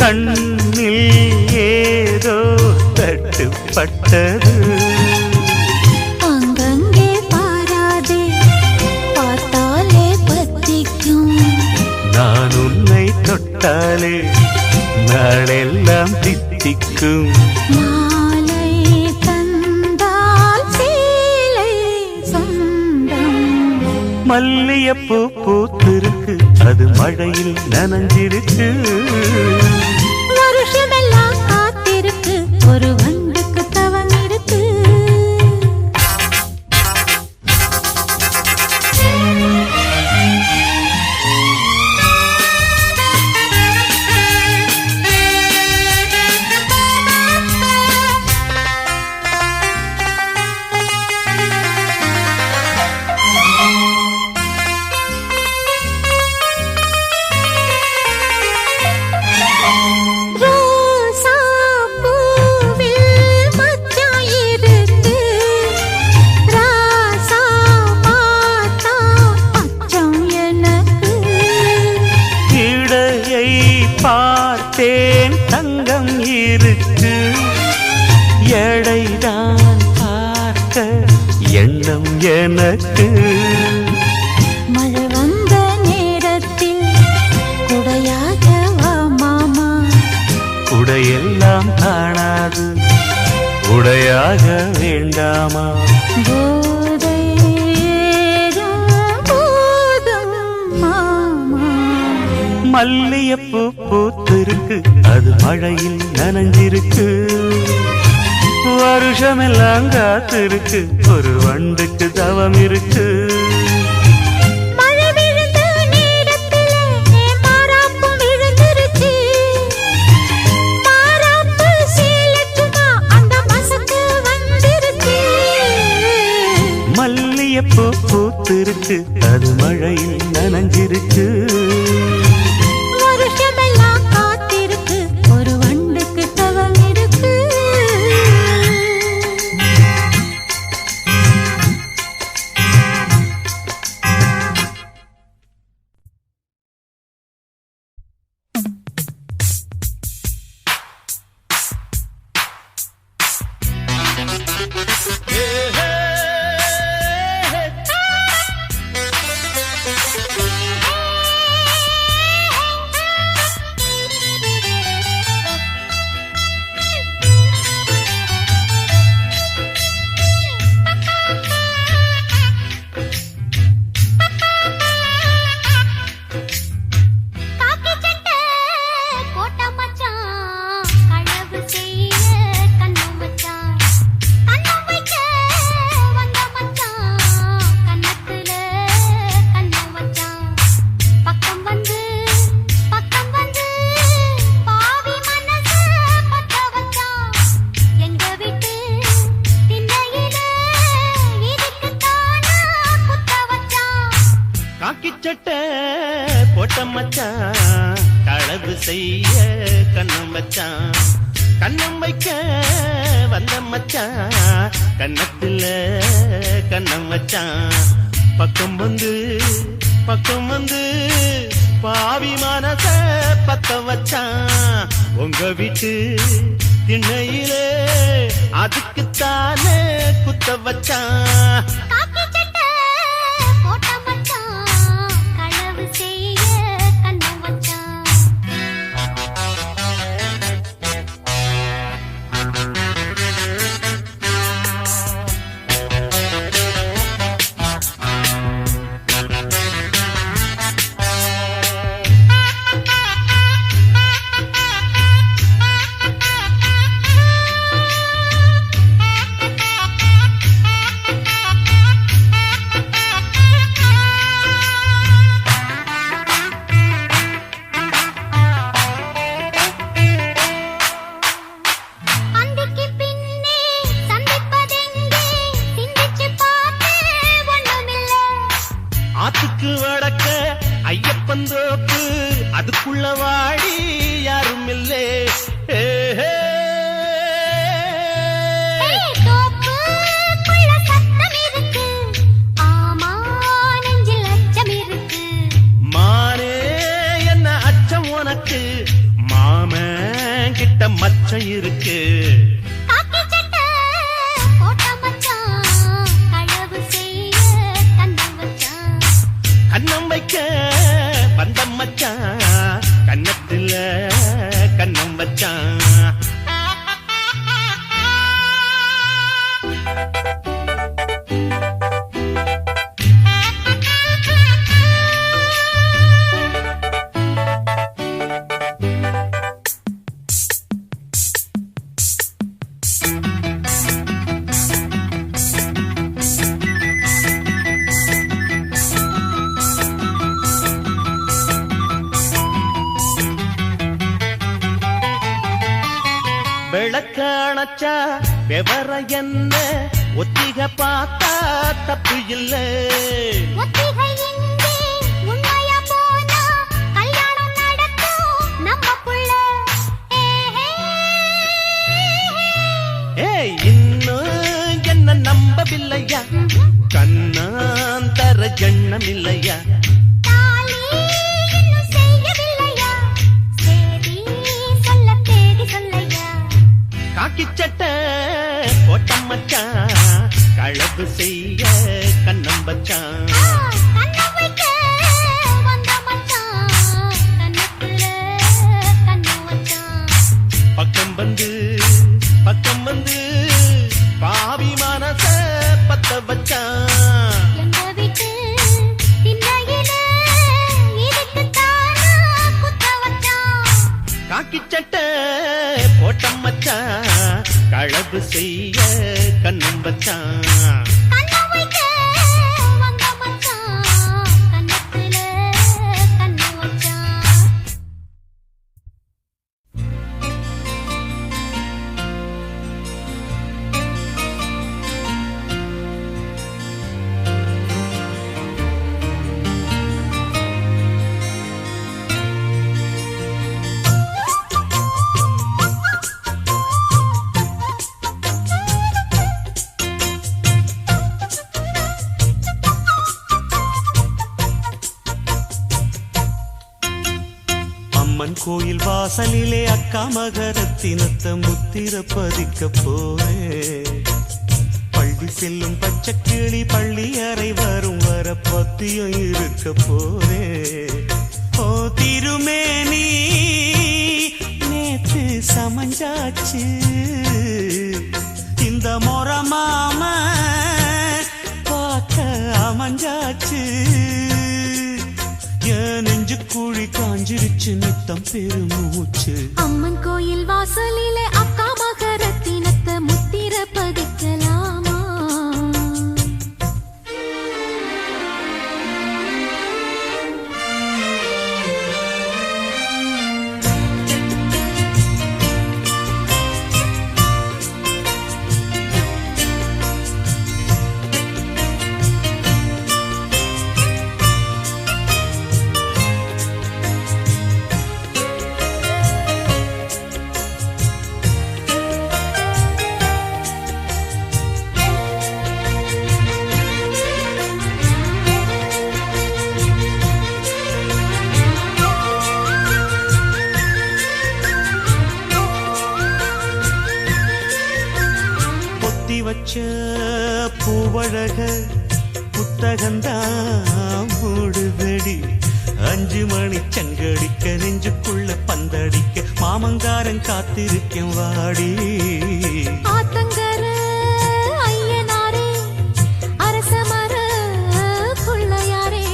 கண்ணில் ஏதோ தட்டுப்பட்டது அங்கங்கே பாராதே பார்த்தாலே பத்திக்கும் நான் உன்னை தொட்டாலே நாளெல்லாம் தித்திக்கும் மாலை தந்தால் சேலை சொந்தம் மல்லியப்பூ பூத்திருக்கு அது மழையில் நனைஞ்சிருக்கு வருஷமெல்லாம் காத்திருக்கு ஒரு வண்டுக்கு தவம் இருக்கு ரோசா பூவில் மச்சான் இருக்கு ராசா பார்த்தா அச்சம் எனக்கு இடையை பார்த்தேன் தங்கம் இருக்கு எடைதான் பார்க்க எண்ணம் எனக்கு மழை வந்த நேரத்தில் குடையாக வா மாமா உடையெல்லாம் காணாது உடையாக வேண்டாமா போதை ஏறும் போதும் மாமா மல்லியப்பூ பூத்திருக்கு அது மழையில் நனைஞ்சிருக்கு வருஷமெல்லாம் காத்திருக்கு ஒரு வண்டுக்கு தவம் இருக்கு மழை விழுந்த நேரத்திலே மாறாப்பும் விழுந்துருச்சு மாறாப்பு சேலக்குமா அந்த மசக்கு வந்துருச்சு மல்லியப்பூ பூத்திருக்கு அது மழையில் நனைஞ்சிருக்கு வருஷமெல்லாம் காத்திருக்கு ஒரு வண்டுக்கு தவம் இருக்கு காக்கி சட்டை போட்ட மச்சான் களவு செய்ய கண்ணம் வச்சான் கண்ணம் வைக்க வந்த மச்சான் கண்ணத்துல கண்ணம் வச்சான் பக்கம் வந்து பாவி மனச பத்த வச்சான் எங்க விட்டு திண்ணையில இதுக்குத்தானா குத்த வச்சான் காக்கி சட்டை போட்ட மச்சான் களவு செய்ய கண்ணம் வச்சான் கண்ணம் வைக்க வந்த மச்சான் கண்ணத்துல கண்ணம் வச்சான் பக்கம் வந்து பாவி மனச பத்த வச்சான் உங்க வீட்டு திண்ணையிலே அதுக்குத்தானே குத்த வச்சான் காக்கி சட்டை போட்ட மச்சான் களவு செய்ய கண்ணம் வச்சான் மாமன் கிட்ட மச்சம் இருக்கு. காக்கி சட்டை போட்ட மச்சான் களவு செய்ய கண்ணம் வச்சான். கண்ணம் வைக்க வந்த மச்சான் கன்னத்துல கண்ணம் வச்சான். விளக்க அணைச்சா விவர என்ன ஒத்திக பார்த்தா தப்பு இல்ல. ஒத்திகை இங்கே உண்மையா போனா கல்யாணம் நடக்கும் நம்மக்குள்ள. ஏய் இன்னும் என்ன நம்பவில்லையா? கண்ணாந்தர ஜண்ணம் இல்லையா? தாலி இன்னும் செய்யவில்லையா? சேதி சொல்ல தேதி சொல்லையா? காக்கி சட்டை போட்ட மச்சான் களவு செய்ய கண்ணம் வச்சான். கண்ணம் வைக்க வந்த மச்சான் கண்ணத்துல கண்ணம் வச்சான். பக்கம் வந்து பாவி மனச பத்த வச்சான். எங்க வீட்டு திண்ணையில இதுக்குத்தானா குத்த வச்சான். காக்கி சட்டை போட்ட மச்சான் களவு செய்ய கண்ணம் வச்சான். கண்ணம் வைக்க வந்த மச்சான் கண்ணத்துல கண்ணம் வச்சான். அம்மன் கோயில் வாசலிலே அக்கா மகரத்தினத்த முத்திர பதிக்க போறேன். பள்ளி செல்லும் பச்சைக்கிளி பள்ளி அறை வரும் வர பத்தியம் இருக்க போறேன். ஓ திருமேனி நேத்து சமஞ்சாச்சு இந்த முறை மாம பார்க்க அமைஞ்சாச்சு. என் நெஞ்சு கூழி காஞ்சிருச்சு நித்தம் பெருமூச்சு. அம்மன் கோயில் வாசலிலே அக்கா மகரத்தினத்த முத்திர பதிக்கலாமா? வச்ச பூவழக புத்தகந்தான் மூடுதடி. 5 மணி சங்கடிக்க நெஞ்சுக்குள்ள பந்தடிக்க மாமங்காரன் காத்திருக்கேன் வாடி. ஆத்தங்கர ஐயனாரே அரசமர புள்ளையாரே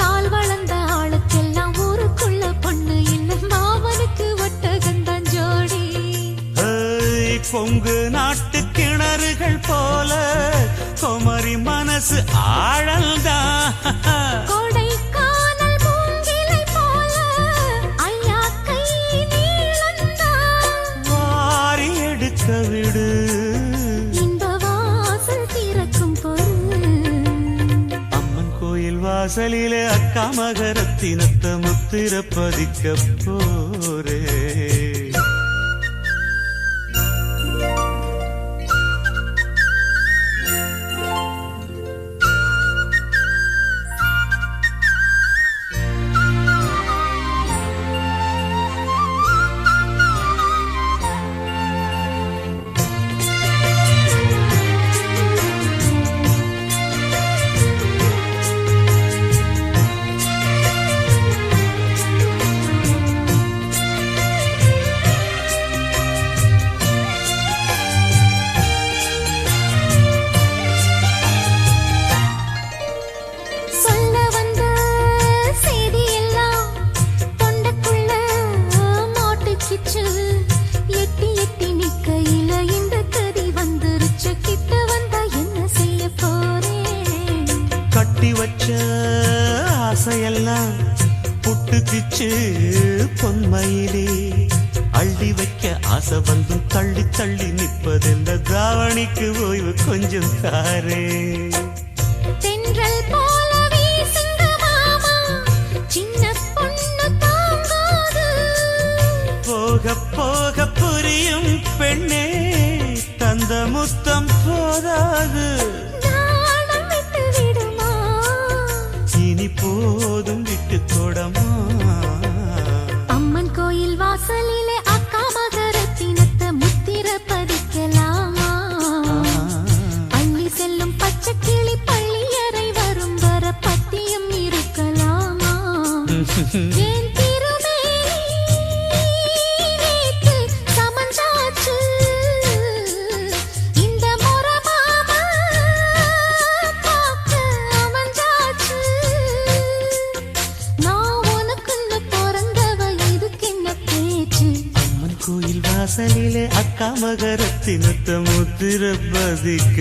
கால் வளர்ந்த ஆளுக்கெல்லாம் ஊருக்குள்ள பொண்ணு இல்ல மாமனுக்கு ஒட்டகந்தான் ஜோடி. கொங்கு நாட்டு கிணறுகள் போல குமரி மனசு ஆழல்தான். கொடைக்கானல் மூங்கிலை போல ஐயா கை நீளந்தான். வாரி எடுக்க விடு இந்த வாசல் திறக்கும் பொருள். அம்மன் கோயில் வாசலிலே அக்கா மகரத்தினத்த முத்திர பதிக்க போரே. போச்சு பொன்மையிலே அள்ளி வைக்க ஆசை வந்தும் தள்ளி தள்ளி நிற்பதென்ற தாவணிக்கு ஓய்வு கொஞ்சம் தாரே தென்றல் போல வீசுங்க மாமா சின்ன பொண்ணு தாங்காது போக போக புரியும் பெண்ணே தந்த முத்தம் போதாது நாணம் விட்டு விடுமா இனி போதும் விட்டு கொடமா அம்மன் கோயில் வாசலிலே அக்கா மகரத்தினத்தை முத்திர பதிக்கலாமா அள்ளி செல்லும் பச்சை கிளி பள்ளியறை வரும் வர பத்தியம் இருக்கலாமா ஏன் திருமேனிக்கு சமஞ்சாச்சு இந்த முறை மாமா பார்க்க அமைஞ்சாச்சு நான் உனக்குன்னு பிறந்தவ இதுக்கென்ன பேச்சு அம்மன் கோயில் வாசலிலே அக்கா மகரத்தினத்தை முத்திர பதிக்க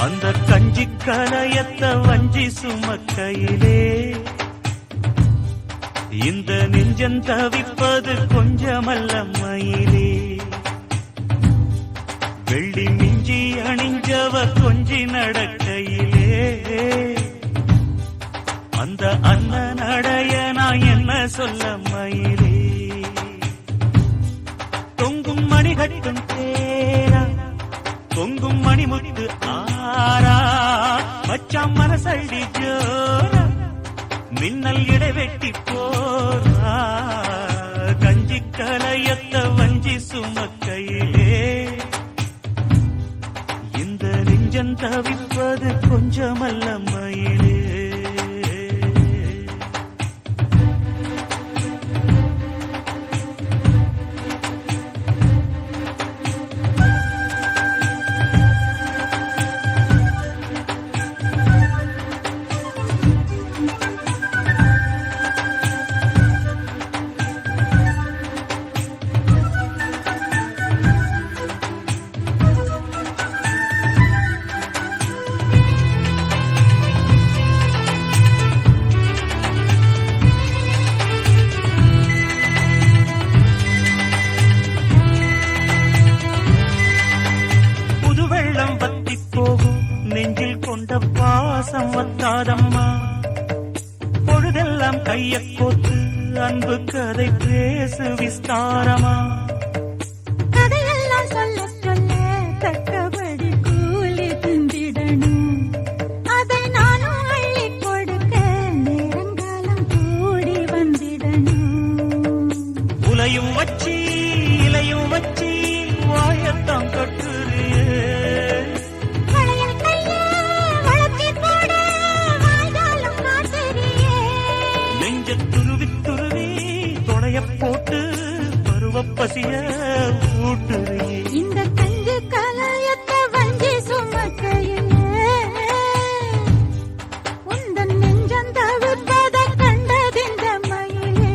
அந்த கஞ்சி கலையத்த வஞ்சி சுமக்கையிலே இந்த நெஞ்சம் தவிப்பது கொஞ்சமல்ல மயிலே வெள்ளி மிஞ்சி அணிஞ்சவ கொஞ்சி நடக்கையிலே அந்த அண்ணன் நடைய நான் என்ன சொல்ல மயிலே தொங்கும் மணி கட்டும் தேரா தொங்கும் மணிமுத்து ஆரா மச்சான் மனசள்ளி ஜோரா மின்னல் இடைவெட்டி போரா கஞ்சி கலையத்த வஞ்சி சுமக்கையிலே இந்த நெஞ்சம் தவிப்பது கொஞ்சமல்ல மயிலே பாசம் வத்தாதம்மா பொழுதெல்லாம் கைய கோத்து அன்பு கதை பேசு விஸ்தாரமா கதையெல்லாம் சொல்ல சொல்ல தக்கபடி கூலி திந்திடணும் அதை நானும் அள்ளி கொடுக்க நேரங்காலம் கூடி வந்திடணும் உலையும் வச்சி இலையும் வச்சி வாயத்தான் கட்டுறியே போட்டு பருவப்பசிய ஊட்டுறியே இந்த கஞ்சு கலையத்த வஞ்சி சுமக்கையிலே உந்தன் நெஞ்சம் தவிர்ப்பத கண்டதிந்த மயிலே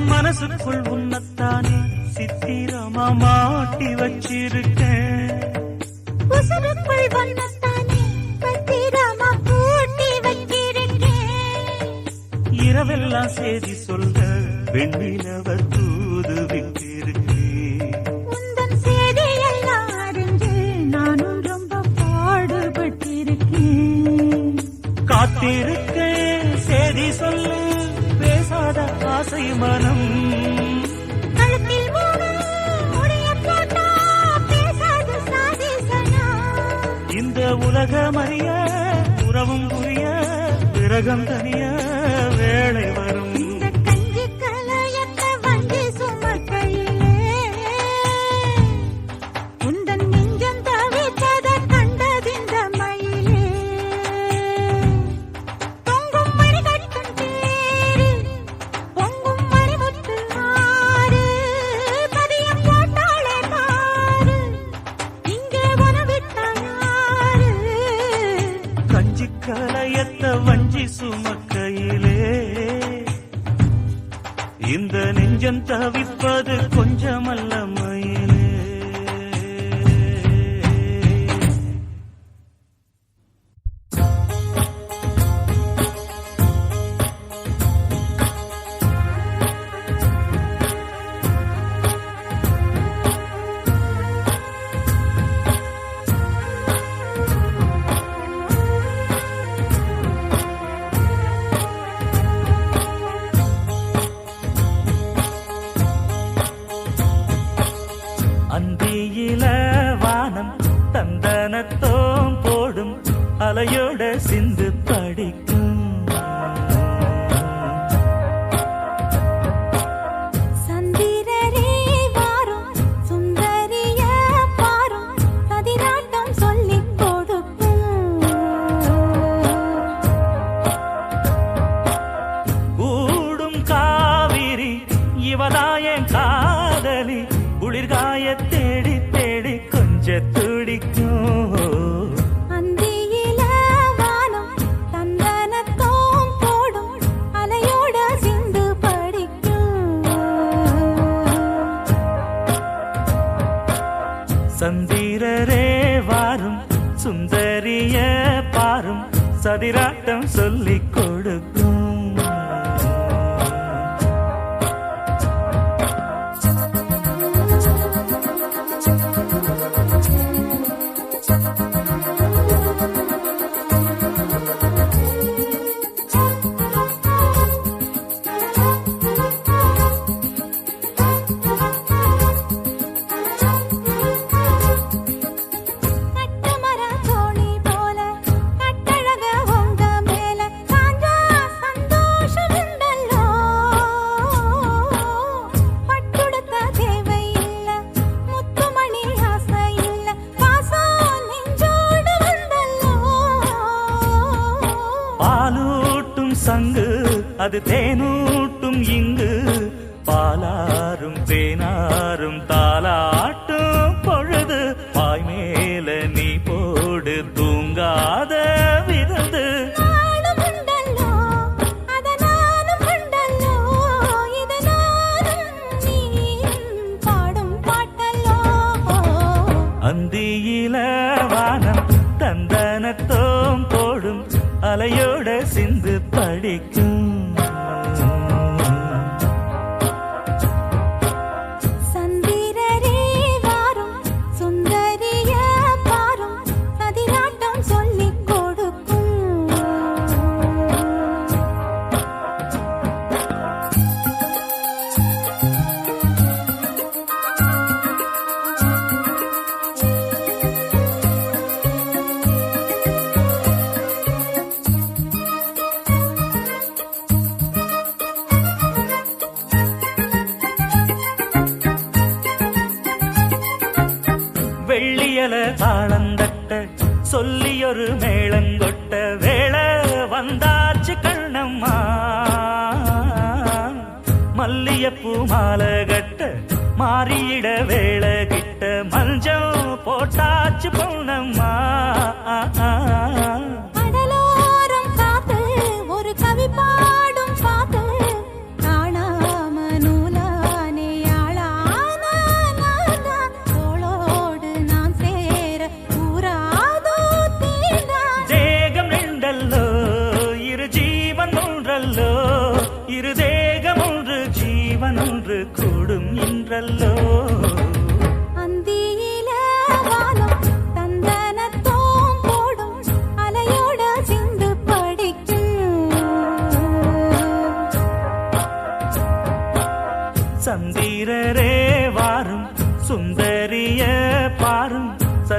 மனசுக்குள் உன்னத்தானே சித்திரமா மாட்டி வச்சிருக்கேன் இரவெல்லாம் செய்தி சொல்ல வெண்ணிலவ தூது விட்டிருக்கு. உந்தன் செய்தியெல்லாம் அறிந்து நானும் ரொம்ப பாடுபட்டிருக்கேன். காத்திருக்கேன் செய்தி சொல்ல பேசாத ஆசை மனம். கழுத்தில் முடிய போட்டா பேசாத சாதிசனா. இந்த உலகமறிய உறவும் புரிய விரகம் தனிய வேளை வரும். இந்த கஞ்சி கலையத்த வஞ்சி சுமக்கையிலே உந்தன் நெஞ்சம் தவித்தத கண்டதிந்த மயிலே. தொங்கும் மணி கட்டும் தேரு பொங்கும் மணிமுத்து ஆறு பதியம் போட்டாளே பாரு இங்கே உணவிட்டாயாரு. கஞ்சி கலையத்த வஞ்சி சுமக்கையிலே இந்த நெஞ்சம் தவிப்பது கொஞ்சமல்ல மயிலே. அந்தியில வானம் தந்தனத்தோம் போடும் அலையோட சிந்து படிக்கும். சந்திரரே வாரும் சுந்தரிய பாரும் பதிராட்டம் சொல்லிக் கொடுக்கும். கூடும் காவிரி இவதாயன் காதலி குளிர்காய தேடி தேடி கொஞ்ச துடிக்கும். அந்தியில வானம் தந்தனத்தோம் போடும் அலையோட சிந்து படிக்கும். சந்திரரே வாரும் சுந்தரிய பாரும் சதிராட்டம் சொல்லிக் கொடுக்கும். கட்டுமர தோணி போல கட்டழக உங்க மேல காஞ்சா சந்தோஷம் உண்டல்லோ. பட்டுடுத்த தேவை இல்ல முத்துமணி ஆசை இல்ல பாசம் நெஞ்சோடு வந்தல்லோ. பாலூட்டும் சங்கு அது தேனூட்டும் இங்கு பாலாரும் தேனாரும் தாலாட்டும் பொழுது பாய் மேல நீ போடு தூங்காத விருந்து. நானும் உண்டல்லோ அத நானும் உண்டல்லோ இத நானும் நீயும் பாடும் பாட்டல்லோ. அந்தியில வானம் தந்தனத்தோம் போடும் அலையோட சிந்து படிக்கும். சந்திரரே வாரும் சுந்தரிய பாரும் சதிராட்டம் சொல்லிக் கொடுக்கும். வெள்ளியல தாளந்தட்ட சொல்லியொரு மேளங்கொட்ட வேளை வந்தாச்சு கண்ணம்மா. மல்லியப்பூ மாலை கட்ட மாறியிட வேளை கிட்ட மஞ்சம் போட்டாச்சு பொண்ணம்மா. கடலோரம் காத்து ஒரு கவி பாடும் பாத்து காணாம நூலானே ஆளான தோளோடு நான் சேர கூறாதோ தீண்டா. தேகம் நின்றல்லோ இரு ஜீவன் ஒன்றல்லோ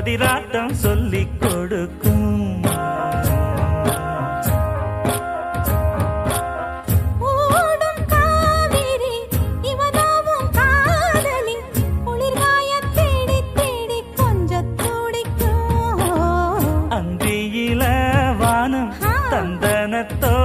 பதிராட்டம் சொல்லிக் கொடுக்கும். ஓடும் காவிரி இவதாவும் காதலி குளிர்காய தேடி தேடி கொஞ்சம் துடிக்கும். அந்தியில வானம் தந்தனத்தோ